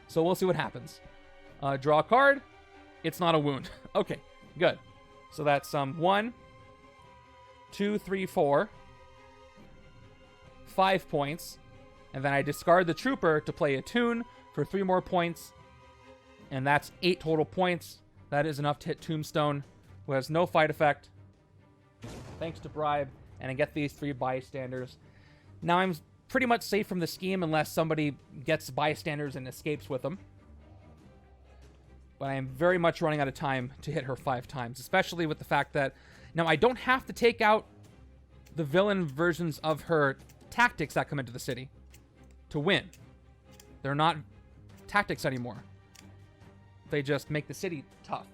So we'll see what happens. Draw a card. It's not a wound. Okay, good. So that's 1, 2, 3, 4. 5 points. And then I discard the trooper to play a tune for 3 more points. And that's 8 total points. That is enough to hit Tombstone, who has no fight effect. Thanks to Bribe. And I get these 3 bystanders. Now I'm pretty much safe from the scheme unless somebody gets bystanders and escapes with them. But I am very much running out of time to hit her 5 times, especially with the fact that now I don't have to take out the villain versions of her tactics that come into the city to win. They're not tactics anymore. They just make the city tough.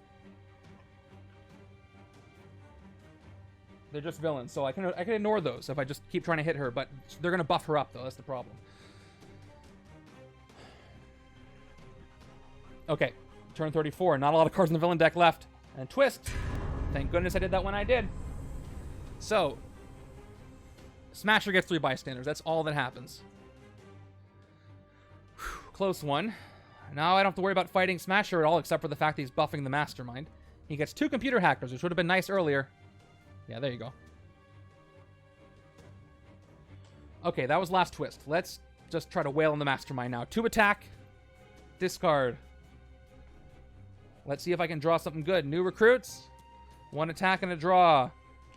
They're just villains, so I can ignore those if I just keep trying to hit her, but they're going to buff her up, though. That's the problem. Okay, turn 34. Not a lot of cards in the villain deck left. And twist. Thank goodness I did that when I did. So, Smasher gets 3 bystanders. That's all that happens. Whew, close one. Now I don't have to worry about fighting Smasher at all, except for the fact that he's buffing the Mastermind. He gets 2 computer hackers, which would have been nice earlier. Yeah, there you go. Okay, that was last twist. Let's just try to wail on the Mastermind now. 2 attack. Discard. Let's see if I can draw something good. New recruits. 1 attack and a draw.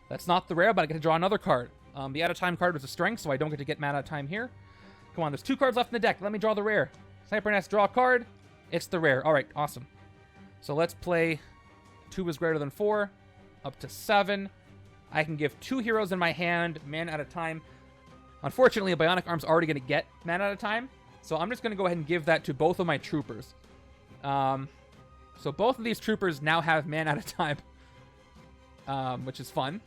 That's not the rare, but I get to draw another card. The out-of-time card was a strength, so I don't get to get mad out of time here. Come on, there's 2 cards left in the deck. Let me draw the rare. Sniper Nest, draw a card. It's the rare. All right, awesome. So let's play 2 is greater than 4. Up to 7. I can give 2 heroes in my hand, man at a time. Unfortunately, a Bionic Arm's already going to get man at a time. So I'm just going to go ahead and give that to both of my troopers. So both of these troopers now have man at a time. Which is fun.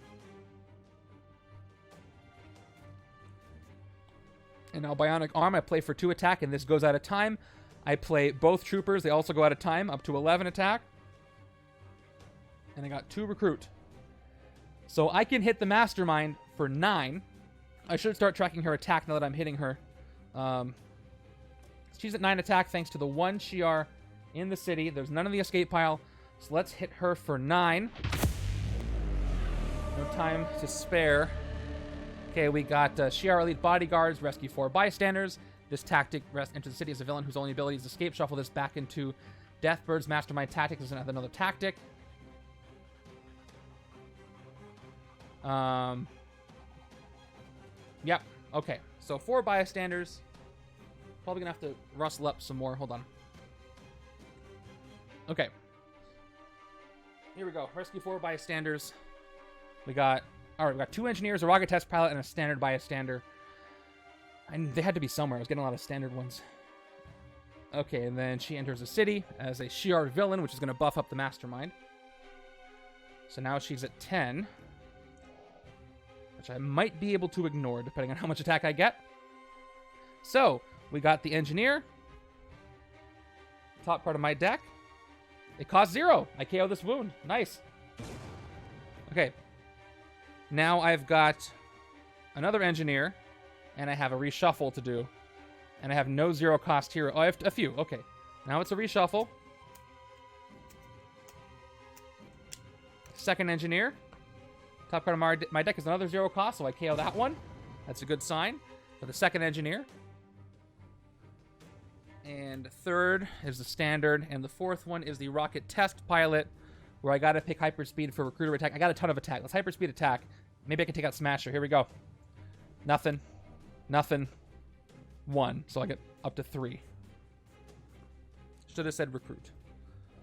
And now Bionic Arm, I play for 2 attack, and this goes out of time. I play both troopers. They also go out of time, up to 11 attack. And I got 2 recruit. So I can hit the Mastermind for 9. I should start tracking her attack now that I'm hitting her. She's at 9 attack thanks to the 1 Shi'ar in the city. There's none in the escape pile. So let's hit her for 9. No time to spare. Okay, we got Shi'ar Elite Bodyguards, rescue 4 bystanders. This tactic enters the city as a villain whose only ability is escape. Shuffle this back into Deathbird's Mastermind tactics as another tactic. Yep. Okay. So 4 bystanders. Probably gonna have to rustle up some more. Hold on. Okay. Here we go. Rescue 4 bystanders. We got 2 engineers, a rocket test pilot, and a standard bystander. And they had to be somewhere. I was getting a lot of standard ones. Okay, and then she enters the city as a Shi'ar villain, which is going to buff up the Mastermind. So now she's at 10. Which I might be able to ignore, depending on how much attack I get. So, we got the engineer. Top part of my deck. It costs 0. I KO this wound. Nice. Okay. Now I've got another engineer, and I have a reshuffle to do. And I have no 0 cost hero. Oh, I have a few. Okay. Now it's a reshuffle. Second engineer. Top card of my deck is another 0 cost, so I KO that one. That's a good sign for the second engineer. And third is the standard, and the fourth one is the rocket test pilot, where I gotta pick hyperspeed for recruiter attack. I got a ton of attack. Let's hyperspeed attack. Maybe I can take out Smasher. Here we go. Nothing. Nothing. 1. So I get up to 3. Should have said recruit.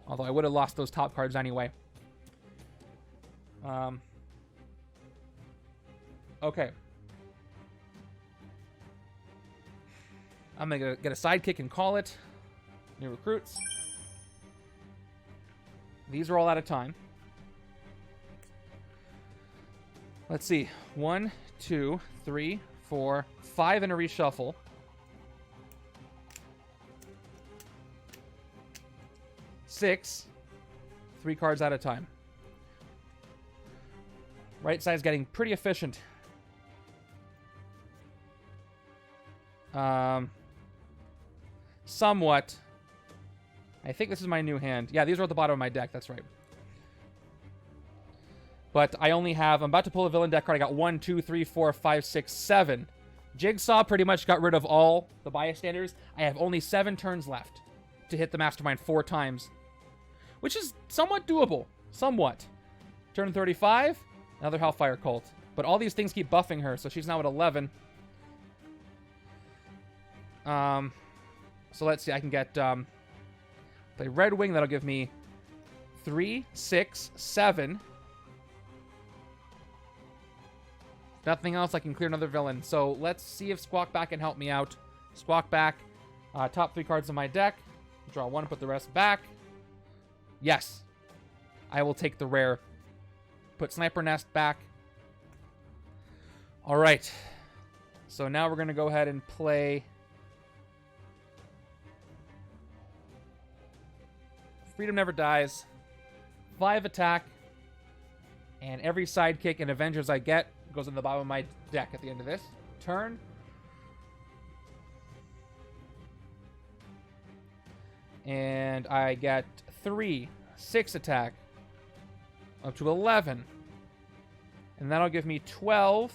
Although I would have lost those top cards anyway. Okay. I'm going to get a sidekick and call it. New recruits. These are all out of time. Let's see. 1, 2, 3, 4, 5 in a reshuffle. 6. 3 cards at a time. Right side's getting pretty efficient. Somewhat. I think this is my new hand. Yeah, these are at the bottom of my deck. That's right. But I only have... I'm about to pull a villain deck card. I got 1, 2, 3, 4, 5, 6, 7. Jigsaw pretty much got rid of all the bystanders. I have only 7 turns left to hit the Mastermind 4 times, which is somewhat doable. Somewhat. Turn 35, another Hellfire Cult. But all these things keep buffing her, so she's now at 11. So let's see. I can get... play Red Wing. That'll give me 3, 6, 7... Nothing else, I can clear another villain. So let's see if Squawk Back can help me out. Squawk Back, top 3 cards of my deck. Draw 1, put the rest back. Yes. I will take the rare. Put Sniper Nest back. All right. So now we're going to go ahead and play... Freedom Never Dies. 5 attack. And every sidekick and Avengers I get goes in the bottom of my deck at the end of this turn. And I get 3, 6 attack up to 11. And that'll give me 12.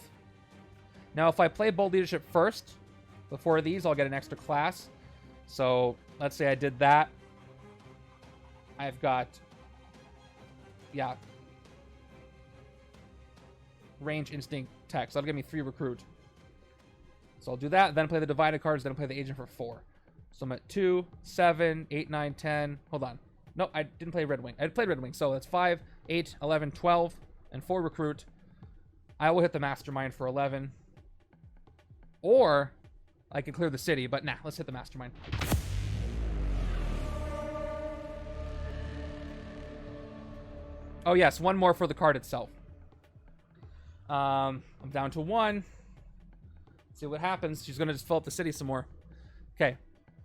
Now, if I play Bold Leadership first, before these, I'll get an extra class. So, let's say I did that. I've got... Yeah. Range, Instinct, Tech. So that'll give me 3 Recruit. So I'll do that, then play the Divided cards, then I'll play the Agent for 4. So I'm at 2, 7, 8, 9, 10. Hold on. No, I didn't play Red Wing. I played Red Wing. So that's 5, 8, 11, 12, and 4 Recruit. I will hit the Mastermind for 11. Or I can clear the city, but nah, let's hit the Mastermind. Oh yes, 1 more for the card itself. I'm down to 1. See what happens. She's going to just fill up the city some more. Okay.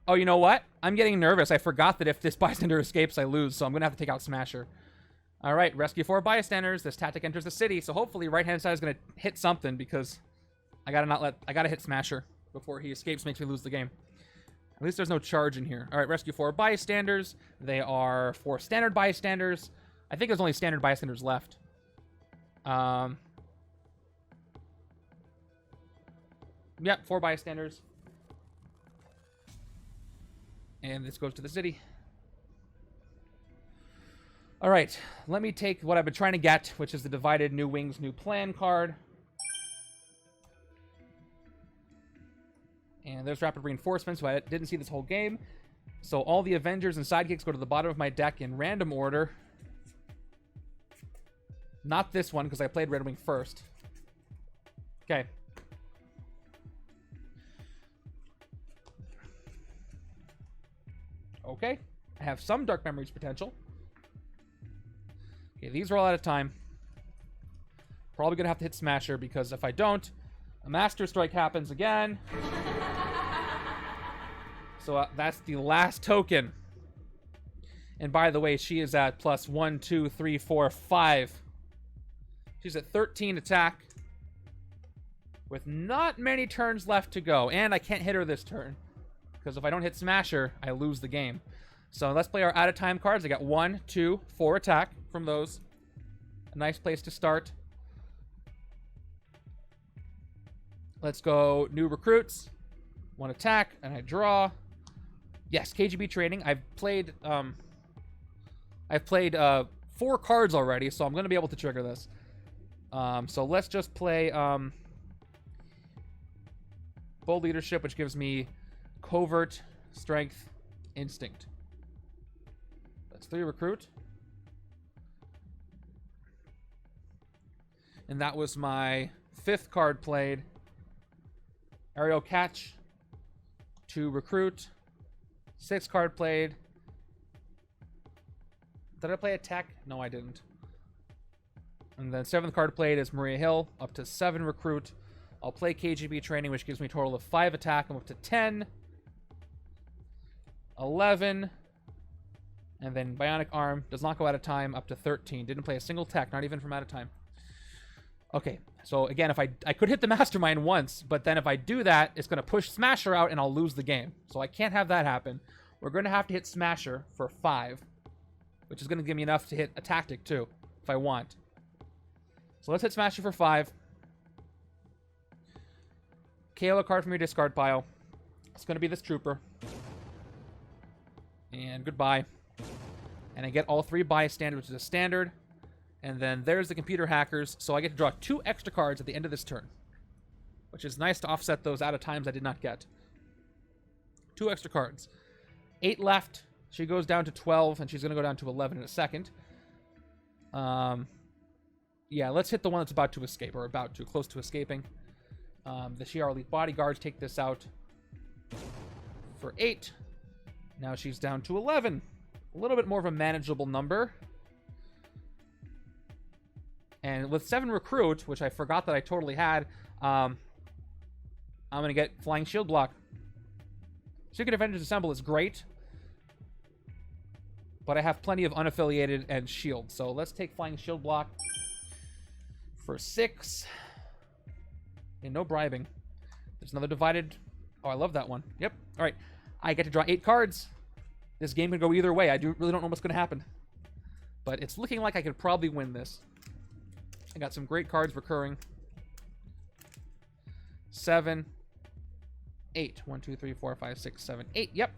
Oh, you know what? I'm getting nervous. I forgot that if this bystander escapes, I lose, so I'm going to have to take out Smasher. All right, rescue 4 bystanders. This tactic enters the city, so hopefully right-hand side is going to hit something because I gotta hit Smasher before he escapes, makes me lose the game. At least there's no charge in here. All right, rescue 4 bystanders. They are 4 standard bystanders. I think there's only standard bystanders left. Yep, 4 bystanders. And this goes to the city. All right, let me take what I've been trying to get, which is the Divided New Wings, New Plan card. And there's Rapid Reinforcements, who I didn't see this whole game. So all the Avengers and Sidekicks go to the bottom of my deck in random order. Not this one, because I played Red Wing first. Okay. Okay. I have some Dark Memories potential. Okay, these are all out of time. Probably going to have to hit Smasher, because if I don't, a Master Strike happens again. So that's the last token. And by the way, she is at plus 1, 2, 3, 4, 5. She's at 13 attack. With not many turns left to go. And I can't hit her this turn. Because if I don't hit Smasher, I lose the game. So let's play our out-of-time cards. I got 1, 2, 4 attack from those. A nice place to start. Let's go new recruits. 1 attack, and I draw. Yes, KGB training. I've played 4 cards already, so I'm going to be able to trigger this. So let's just play Bold Leadership, which gives me Covert, Strength, Instinct. That's 3 recruit. And that was my 5th card played. Aerial Catch, 2 recruit. 6 card played. Did I play Attack? No, I didn't. And then 7th card played is Maria Hill, up to 7 recruit. I'll play KGB training, which gives me a total of 5 attack. I'm up to 10. 11. And then Bionic Arm does not go out of time, up to 13. Didn't play a single tech, not even from out of time. Okay, so again, if I could hit the Mastermind once, but then if I do that, it's going to push Smasher out and I'll lose the game. So I can't have that happen. We're going to have to hit Smasher for 5, which is going to give me enough to hit a tactic too, if I want. So let's hit Smasher for 5. KO a card from your discard pile. It's going to be this Trooper. And goodbye. And I get all 3 bystanders, which is a standard. And then there's the computer hackers. So I get to draw 2 extra cards at the end of this turn, which is nice to offset those out of times I did not get. 2 extra cards. 8 left. She goes down to 12, and she's going to go down to 11 in a second. Yeah, let's hit the one that's about to escape, or close to escaping. The Shi'ar Elite Bodyguards take this out for 8. Now she's down to 11. A little bit more of a manageable number. And with 7 recruit, which I forgot that I totally had, I'm going to get Flying Shield Block. Secret Avengers Assemble is great, but I have plenty of unaffiliated and shield. So let's take Flying Shield Block for 6. And no bribing. There's another divided. Oh, I love that one. Yep. All right. I get to draw 8 cards. This game can go either way. I really don't know what's going to happen. But it's looking like I could probably win this. I got some great cards recurring. 7, 8. 1, 2, 3, 4, 5, 6, 7, 8. Yep.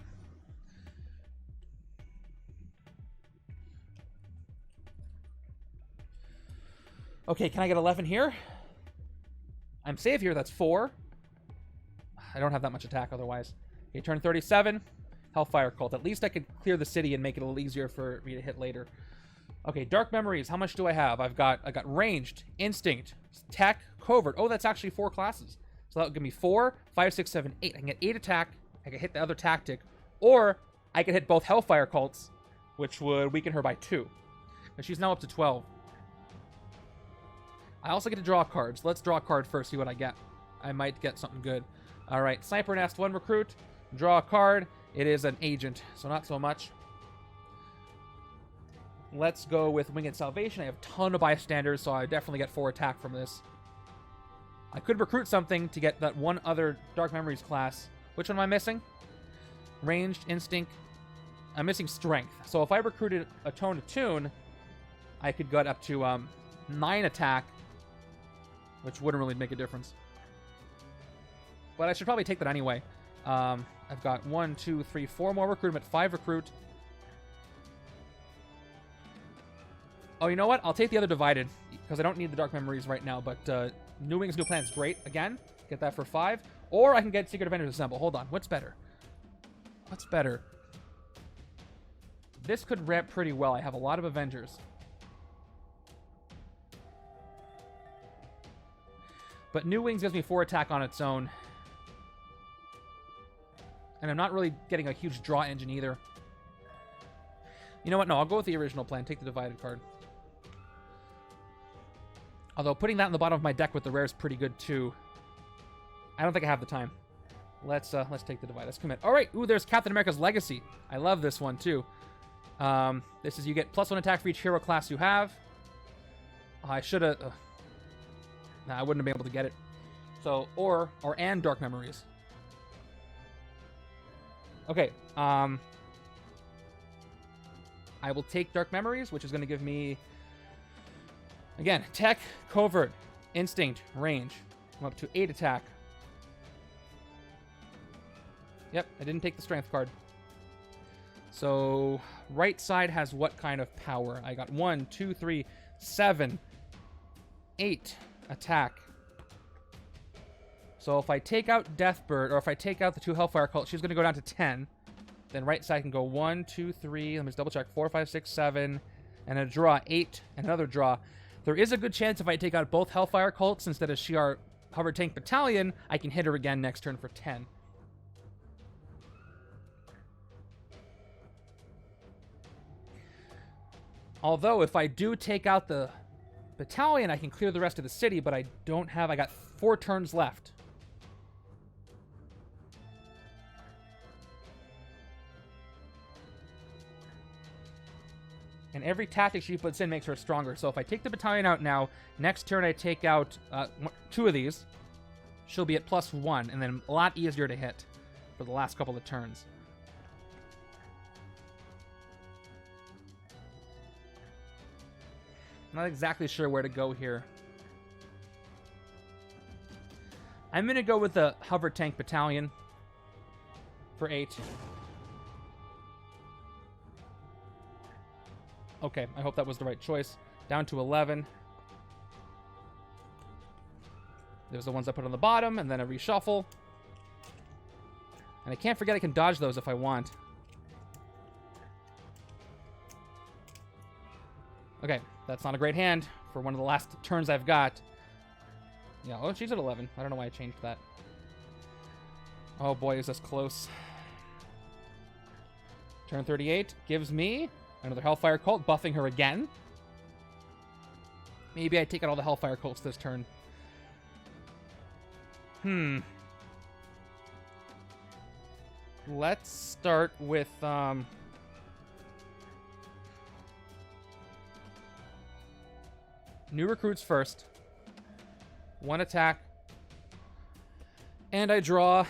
Okay, can I get 11 here? I'm safe here. That's 4. I don't have that much attack otherwise. Okay, turn 37. Hellfire Cult. At least I could clear the city and make it a little easier for me to hit later. Okay, Dark Memories. How much do I have? I got Ranged, Instinct, Tech, Covert. Oh, that's actually 4 classes. So that would give me 4, 5, 6, 7, 8. I can get 8 attack. I can hit the other tactic. Or I could hit both Hellfire Cults, which would weaken her by 2. But she's now up to 12. I also get to draw cards. Let's draw a card first, see what I get. I might get something good. All right, Sniper Nest, 1 recruit. Draw a card. It is an agent, so not so much. Let's go with Winged Salvation. I have a ton of bystanders, so I definitely get 4 attack from this. I could recruit something to get that one other Dark Memories class. Which one am I missing? Ranged, Instinct. I'm missing Strength. So if I recruited a Tone Attune, I could get up to 9 attack, which wouldn't really make a difference. But I should probably take that anyway. I've got 1, 2, 3, 4 more recruitment, 5 recruit. Oh, you know what? I'll take the other divided, because I don't need the Dark Memories right now, but New Wings, New Plans, great. Again, get that for 5. Or I can get Secret Avengers Assemble. Hold on. What's better? What's better? This could ramp pretty well. I have a lot of Avengers. But New Wings gives me 4 attack on its own. And I'm not really getting a huge draw engine either. You know what? No, I'll go with the original plan. Take the divided card. Although putting that in the bottom of my deck with the rare is pretty good too. I don't think I have the time. Let's take the divide. Let's commit. All right. Ooh, there's Captain America's Legacy. I love this one too. This is you get +1 attack for each hero class you have. I should have. Nah, I wouldn't have been able to get it. So and Dark Memories. Okay. I will take Dark Memories, which is going to give me, again, Tech, Covert, Instinct, Range. I'm up to 8 attack. Yep, I didn't take the Strength card. So, right side has what kind of power? I got 1, 2, 3, 7, 8 attack. So if I take out Deathbird, or if I take out the 2 Hellfire Cult, she's going to go down to 10. Then right side can go 1, 2, 3, let me just double check, 4, 5, 6, 7, and a draw, 8, and another draw. There is a good chance if I take out both Hellfire Cults instead of Shi'ar Hover Tank Battalion, I can hit her again next turn for 10. Although, if I do take out the battalion, I can clear the rest of the city, but I don't have, I got 4 turns left. And every tactic she puts in makes her stronger. So if I take the battalion out now, next turn I take out 2 of these, she'll be at +1, and then a lot easier to hit for the last couple of turns. I'm not exactly sure where to go here. I'm going to go with the hover tank battalion for 8. Okay, I hope that was the right choice. Down to 11. There's the ones I put on the bottom, and then a reshuffle. And I can't forget I can dodge those if I want. Okay, that's not a great hand for one of the last turns I've got. Yeah, oh, she's at 11. I don't know why I changed that. Oh boy, is this close. Turn 38 gives me another Hellfire Cult, buffing her again. Maybe I take out all the Hellfire Cults this turn. Let's start with, new recruits first. 1 attack. And I draw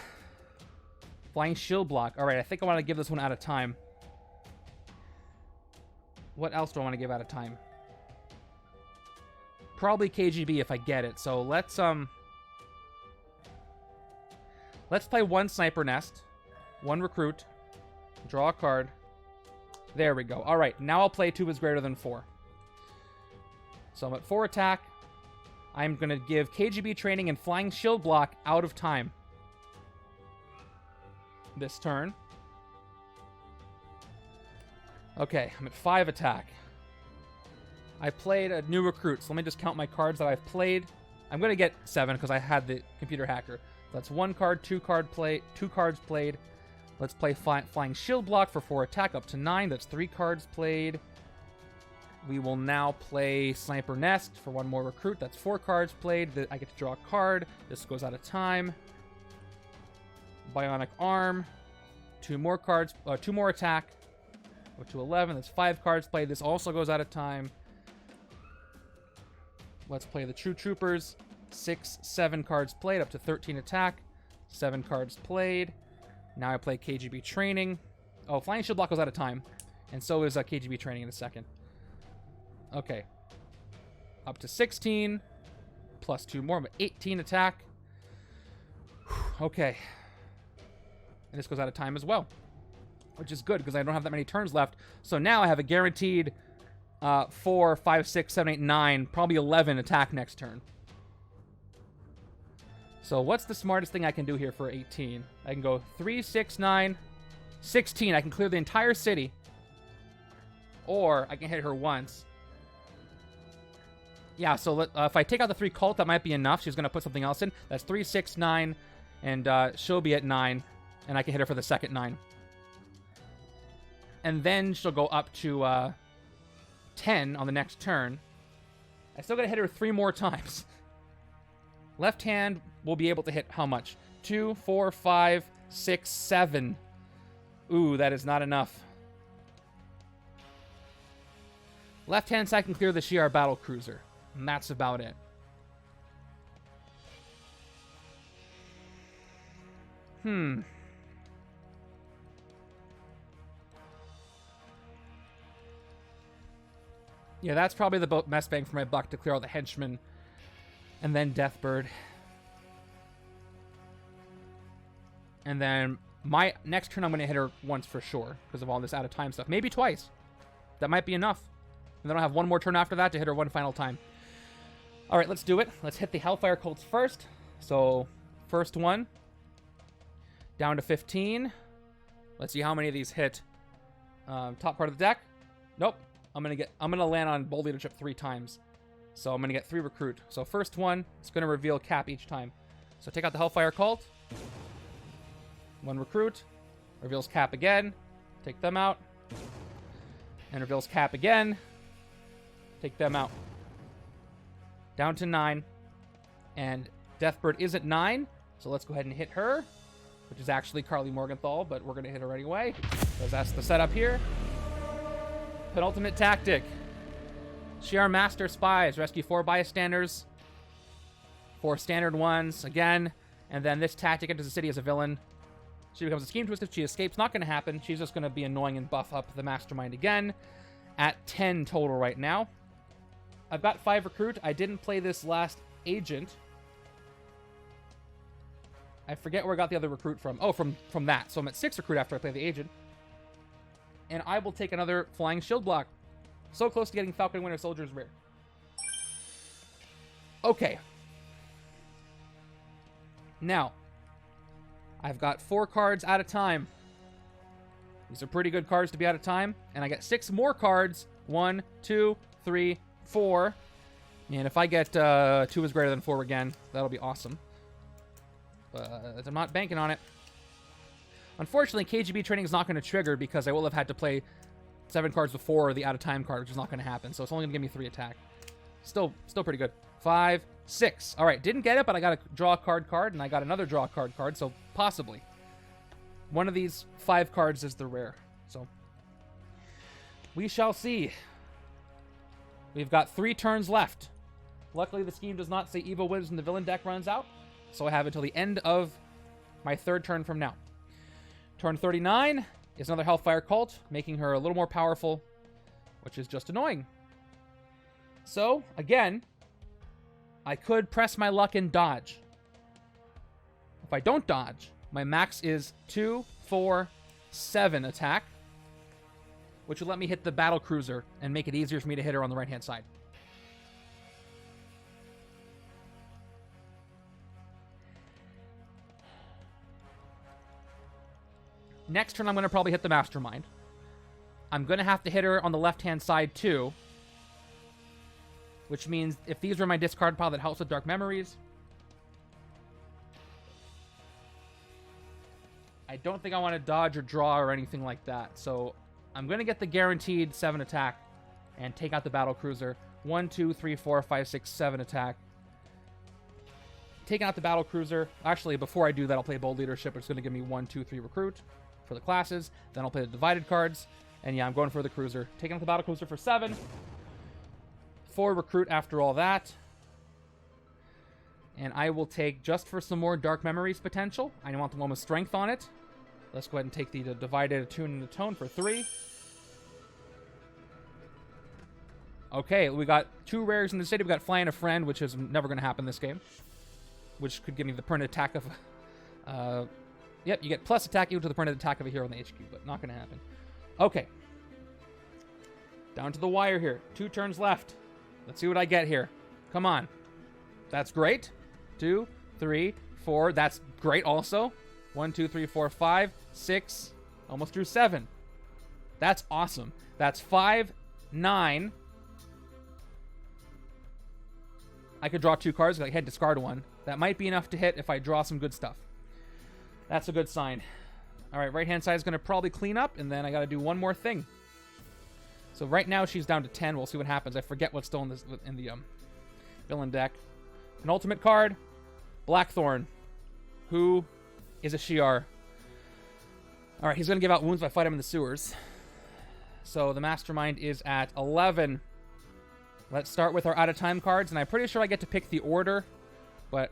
Flying Shield Block. Alright, I think I want to give this one out of time. What else do I want to give out of time? Probably KGB if I get it. So let's play 1 Sniper Nest. 1 recruit. Draw a card. There we go. Alright, now I'll play 2 is greater than 4. So I'm at 4 attack. I'm going to give KGB training and Flying Shield Block out of time this turn. Okay, I'm at 5 attack. I played a new recruit, so let me just count my cards that I've played. I'm going to get 7 because I had the computer hacker. That's 1 card, 2 cards played. Let's play Flying Shield Block for 4 attack up to 9. That's 3 cards played. We will now play Sniper Nest for 1 more recruit. That's 4 cards played. I get to draw a card. This goes out of time. Bionic Arm. 2 more cards. 2 more attack. Go to 11. That's 5 cards played. This also goes out of time. Let's play the True Troopers. 6, 7 cards played. Up to 13 attack. 7 cards played. Now I play KGB Training. Oh, Flying Shield Block goes out of time. And so is KGB Training in a second. Okay. Up to 16. Plus 2 more. But 18 attack. Okay. And this goes out of time as well. Which is good, because I don't have that many turns left. So now I have a guaranteed 4, 5, 6, 7, 8, 9, probably 11 attack next turn. So what's the smartest thing I can do here for 18? I can go 3, 6, 9, 16. I can clear the entire city. Or I can hit her once. Yeah, so if I take out the 3 cult, that might be enough. She's going to put something else in. That's 3, 6, 9, and she'll be at 9. And I can hit her for the second 9. And then she'll go up to 10 on the next turn. I still got to hit her 3 more times. Left hand will be able to hit how much? 2, 4, 5, 6, 7. Ooh, that is not enough. Left hand side can clear the Shi'ar battle cruiser. And that's about it. Yeah, that's probably the best bang for my buck to clear all the henchmen. And then Deathbird. And then my next turn I'm going to hit her once for sure. Because of all this out of time stuff. Maybe twice. That might be enough. And then I'll have 1 more turn after that to hit her 1 final time. Alright, let's do it. Let's hit the Hellfire Cults first. So, first one. Down to 15. Let's see how many of these hit. Top part of the deck. Nope. I'm gonna land on Bold Leadership 3 times. So I'm gonna get 3 recruit. So first one, it's gonna reveal cap each time. So take out the Hellfire Cult. 1 recruit. Reveals cap again. Take them out. And reveals cap again. Take them out. Down to 9. And Deathbird is at 9. So let's go ahead and hit her. Which is actually Karli Morgenthal, but we're gonna hit her anyway. Because that's the setup here. Penultimate tactic. Shi'ar Master Spies. Rescue 4 bystanders. 4 standard ones. Again. And then this tactic enters the city as a villain. She becomes a scheme twist if she escapes. Not going to happen. She's just going to be annoying and buff up the Mastermind again. At 10 total right now. I've got 5 recruit. I didn't play this last agent. I forget where I got the other recruit from. Oh, from that. So I'm at 6 recruit after I play the agent. And I will take another flying shield block. So close to getting Falcon Winter Soldier's rare. Okay. Now, I've got 4 cards at a time. These are pretty good cards to be out of time. And I get 6 more cards. 1, 2, 3, 4. And if I get 2 is greater than 4 again, that'll be awesome. But I'm not banking on it. Unfortunately, KGB training is not going to trigger because I will have had to play 7 cards before the out-of-time card, which is not going to happen. So it's only going to give me 3 attack. Still pretty good. 5, 6. All right, didn't get it, but I got a draw a card, and I got another draw a card, so possibly. One of these 5 cards is the rare. So we shall see. We've got 3 turns left. Luckily, the scheme does not say Evil wins when the villain deck runs out. So I have until the end of my 3rd turn from now. Turn 39 is another Hellfire cult, making her a little more powerful, which is just annoying. So, again, I could press my luck and dodge. If I don't dodge, my max is 2, 4, 7 attack, which will let me hit the battle cruiser and make it easier for me to hit her on the right-hand side. Next turn, I'm going to probably hit the Mastermind. I'm going to have to hit her on the left-hand side, too. Which means if these were my discard pile, that helps with Dark Memories. I don't think I want to dodge or draw or anything like that. So I'm going to get the guaranteed 7 attack and take out the Battle Cruiser. 1, 2, 3, 4, 5, 6, 7 attack. Taking out the Battle Cruiser. Actually, before I do that, I'll play Bold Leadership, which is going to give me 1, 2, 3 recruit for the classes. Then I'll play the divided cards. And yeah, I'm going for the Cruiser. Taking out the Battle Cruiser for 7. 4 recruit after all that. And I will take, just for some more Dark Memories potential, I want the one with Strength on it. Let's go ahead and take the Divided Attune and Atone for 3. Okay, we got 2 rares in the city. We got Flying a Friend, which is never going to happen this game. Which could give me the permanent attack of... yep, you get plus attack equal to the permanent attack of a hero in the HQ, but not going to happen. Okay. Down to the wire here. 2 turns left. Let's see what I get here. Come on. That's great. 2, 3, 4. That's great also. 1, 2, 3, 4, 5, 6. Almost drew 7. That's awesome. That's 5, 9. I could draw 2 cards. I had discard 1. That might be enough to hit if I draw some good stuff. That's a good sign. All right, right-hand side is going to probably clean up, and then I got to do one more thing. So right now she's down to 10. We'll see what happens. I forget what's still in the villain deck. An ultimate card, Blackthorn, who is a Shi'ar. All right, he's going to give out wounds if I fight him in the sewers. So the Mastermind is at 11. Let's start with our out-of-time cards, and I'm pretty sure I get to pick the order, but...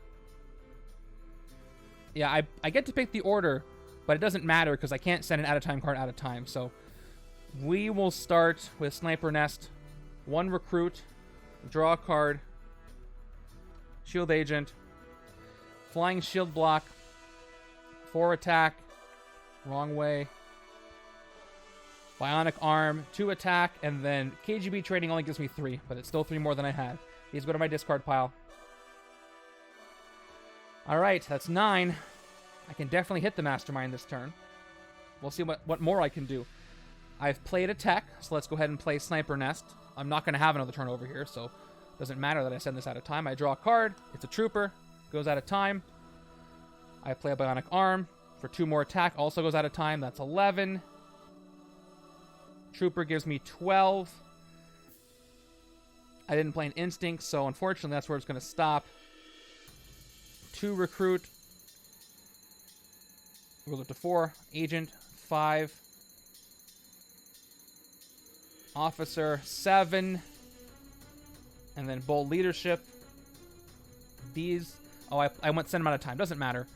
yeah, I get to pick the order, but it doesn't matter because I can't send an out-of-time card out of time. So we will start with Sniper Nest, 1 recruit, draw a card, Shield Agent, Flying Shield Block, 4 attack, wrong way, Bionic Arm, 2 attack, and then KGB Training only gives me 3, but it's still 3 more than I had. These go to my discard pile. All right, that's 9. I can definitely hit the Mastermind this turn. We'll see what more I can do. I've played a tech, so let's go ahead and play Sniper Nest. I'm not going to have another turn over here, so it doesn't matter that I send this out of time. I draw a card. It's a Trooper. Goes out of time. I play a Bionic Arm for 2 more attack. Also goes out of time. That's 11. Trooper gives me 12. I didn't play an Instinct, so unfortunately that's where it's going to stop. 2 recruit. Goes up to 4. Agent, 5. Officer 7. And then bold leadership. These, oh, I went send them out of time. Doesn't matter.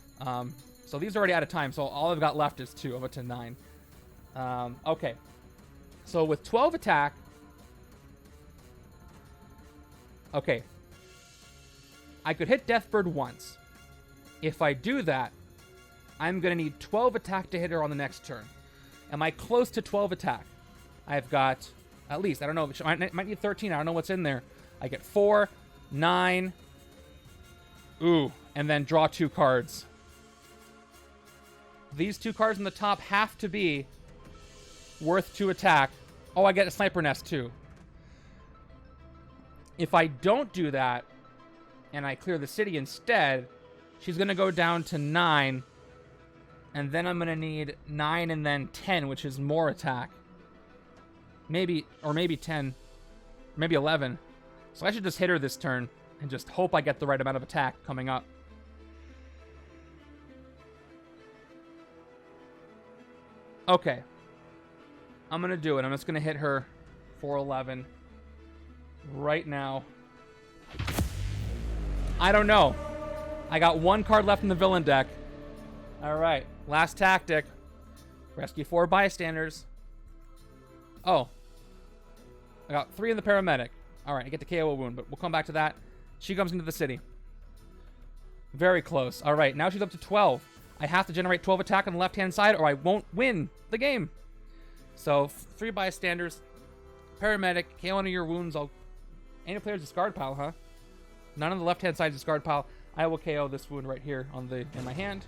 So these are already out of time. So all I've got left is 2. I'm up to 9. Okay. So with 12 attack. Okay. I could hit Deathbird once. If I do that, I'm going to need 12 attack to hit her on the next turn. Am I close to 12 attack? I've got, at least, I don't know. I might need 13. I don't know what's in there. I get 4, 9. Ooh, and then draw 2 cards. These 2 cards in the top have to be worth 2 attack. Oh, I get a sniper nest too. If I don't do that, and I clear the city instead, she's going to go down to 9. And then I'm going to need 9 and then 10, which is more attack. Maybe, or maybe 10. Maybe 11. So I should just hit her this turn and just hope I get the right amount of attack coming up. Okay. I'm going to do it. I'm just going to hit her for 11 right now. I don't know. I got 1 card left in the villain deck. All right. Last tactic. Rescue 4 bystanders. Oh. I got 3 in the paramedic. All right. I get the KO wound, but we'll come back to that. She comes into the city. Very close. All right. Now she's up to 12. I have to generate 12 attack on the left-hand side or I won't win the game. So 3 bystanders. Paramedic. KO one of your wounds. Any player's discard pile, huh? None on the left-hand side discard pile. I will KO this wound right here in my hand.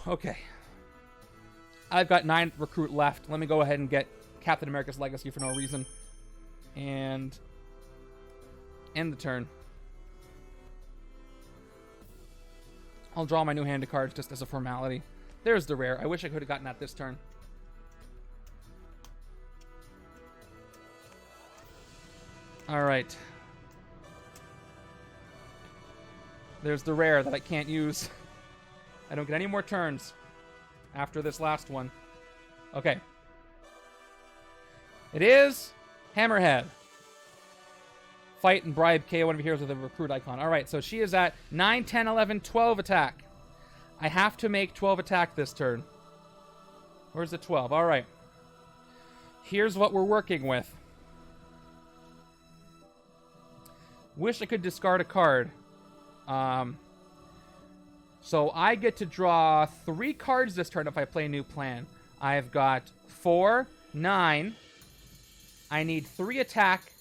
Okay. I've got 9 recruit left. Let me go ahead and get Captain America's Legacy for no reason. And end the turn. I'll draw my new hand of cards just as a formality. There's the rare. I wish I could have gotten that this turn. All right. There's the rare that I can't use. I don't get any more turns after this last one. Okay. It is Hammerhead. Fight and bribe KO one of your heroes with a recruit icon. All right, so she is at 9, 10, 11, 12 attack. I have to make 12 attack this turn. Where's the 12? All right. Here's what we're working with. Wish I could discard a card. So I get to draw 3 cards this turn if I play New Plan. I've got 4, 9. I need 3 attack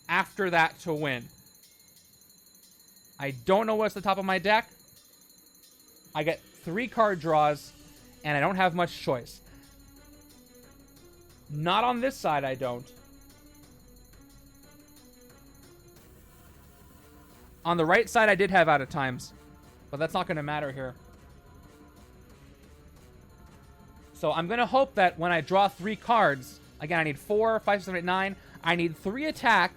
after that to win. I don't know what's the top of my deck. I get 3 card draws, and I don't have much choice. Not on this side, I don't. On the right side, I did have out of times. But that's not going to matter here. So I'm going to hope that when I draw 3 cards, again, I need 4, 5, 6, 7, 8, 9. I need 3 attack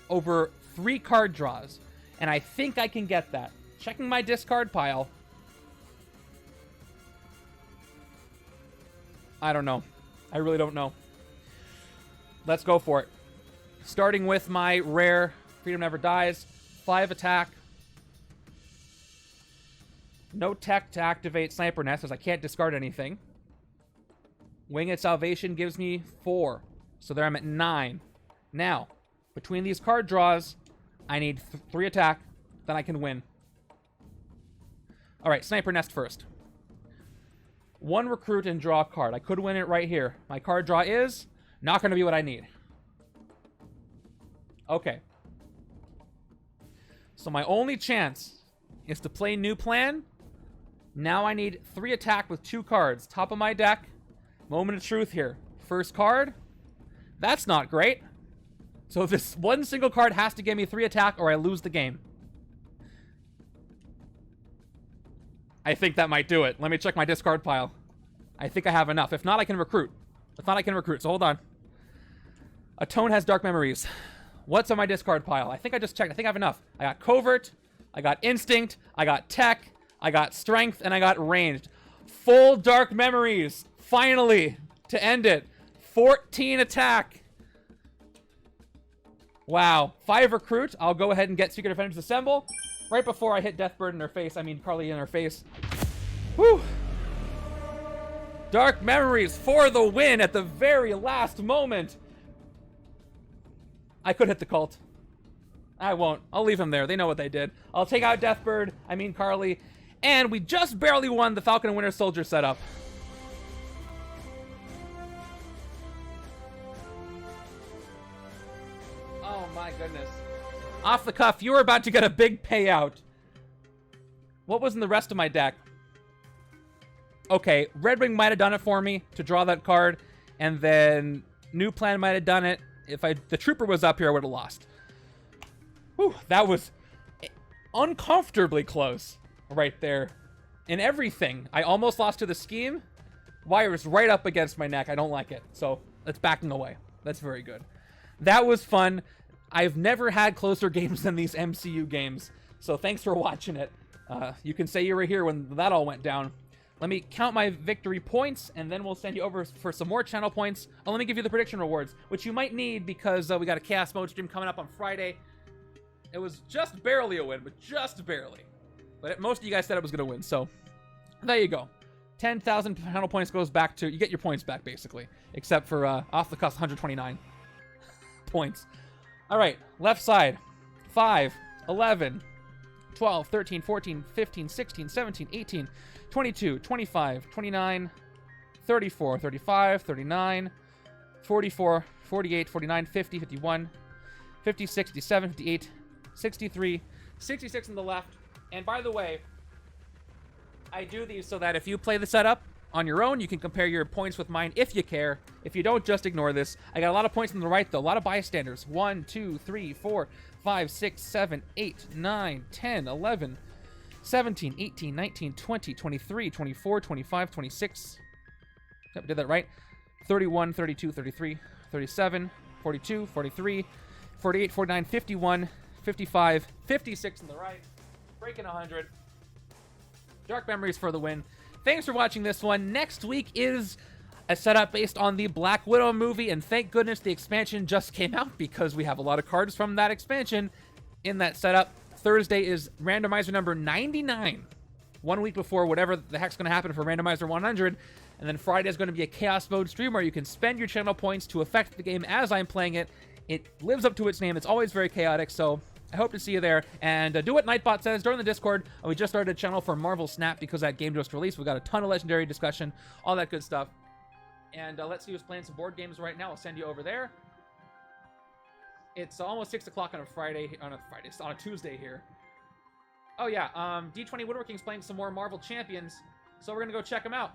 over 3 card draws. And I think I can get that. Checking my discard pile. I don't know. I really don't know. Let's go for it. Starting with my rare Freedom Never Dies. 5 attack. No tech to activate Sniper Nest, as I can't discard anything. Winged Salvation gives me 4. So there I'm at 9. Now, between these card draws, I need 3 attack, then I can win. Alright, Sniper Nest first. 1 recruit and draw a card. I could win it right here. My card draw is not going to be what I need. Okay. So my only chance is to play New Plan. Now I need 3 attack with 2 cards. Top of my deck. Moment of truth here. First card. That's not great. So this one single card has to give me 3 attack or I lose the game. I think that might do it. Let me check my discard pile. I think I have enough. If not, I can recruit. If not, I can recruit. So hold on. Atone has Dark Memories. What's on my discard pile? I think I just checked. I think I have enough. I got Covert. I got Instinct. I got Tech. I got Strength. And I got Ranged. Full Dark Memories. Finally. To end it. 14 attack. Wow. 5 recruit. I'll go ahead and get Secret Defenders assemble. Right before I hit Deathbird in her face. I mean, Karli in her face. Whew. Dark Memories for the win at the very last moment. I could hit the cult. I won't. I'll leave him there. They know what they did. I'll take out Deathbird. I mean Karli. And we just barely won the Falcon and Winter Soldier setup. Oh my goodness. Off the cuff, you were about to get a big payout. What was in the rest of my deck? Okay, Red Wing might have done it for me to draw that card, and then New Plan might have done it. If the Trooper was up here, I would have lost. Whew, that was uncomfortably close right there. In everything, I almost lost to the Scheme. Wire's right up against my neck. I don't like it, so that's backing away. That's very good. That was fun. I've never had closer games than these MCU games, so thanks for watching it. You can say you were here when that all went down. Let me count my victory points, and then we'll send you over for some more channel points. Oh, let me give you the prediction rewards, which you might need because we got a Chaos Mode stream coming up on Friday. It was just barely a win, but just barely. But most of you guys said it was going to win, so there you go. 10,000 channel points goes back to... You get your points back, basically, except for off the cuff 129 points. All right, left side. 5, 11, 12, 13, 14, 15, 16, 17, 18... 22, 25, 29, 34, 35, 39, 44, 48, 49, 50, 51, 56, 57, 58, 63, 66 on the left. And by the way, I do these so that if you play the setup on your own, you can compare your points with mine if you care. If you don't, just ignore this. I got a lot of points on the right, though. A lot of bystanders. 1, 2, 3, 4, 5, 6, 7, 8, 9, 10, 11... 17, 18, 19, 20, 23, 24, 25, 26. Yep, I did that right. 31, 32, 33, 37, 42, 43, 48, 49, 51, 55, 56 on the right. Breaking 100. Dark Memories for the win. Thanks for watching this one. Next week is a setup based on the Black Widow movie, and thank goodness the expansion just came out because we have a lot of cards from that expansion in that setup. Thursday is randomizer number 99. 1 week before whatever the heck's going to happen for randomizer 100. And then Friday is going to be a Chaos Mode stream where you can spend your channel points to affect the game as I'm playing it. It lives up to its name. It's always very chaotic, so I hope to see you there. And do what Nightbot says during the Discord. We just started a channel for Marvel Snap because that game just released. We got a ton of legendary discussion, all that good stuff. And let's see who's playing some board games right now. I'll send you over there. It's almost 6 o'clock on a Friday. It's on a Tuesday here. Oh yeah, D20 Woodworking's playing some more Marvel Champions, so we're gonna go check them out.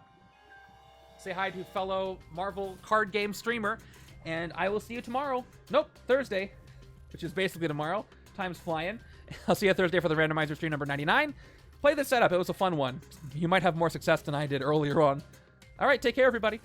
Say hi to fellow Marvel card game streamer, and I will see you tomorrow. Nope, Thursday, which is basically tomorrow. Time's flying. I'll see you Thursday for the randomizer stream number 99. Play this setup. It was a fun one. You might have more success than I did earlier on. All right, take care, everybody.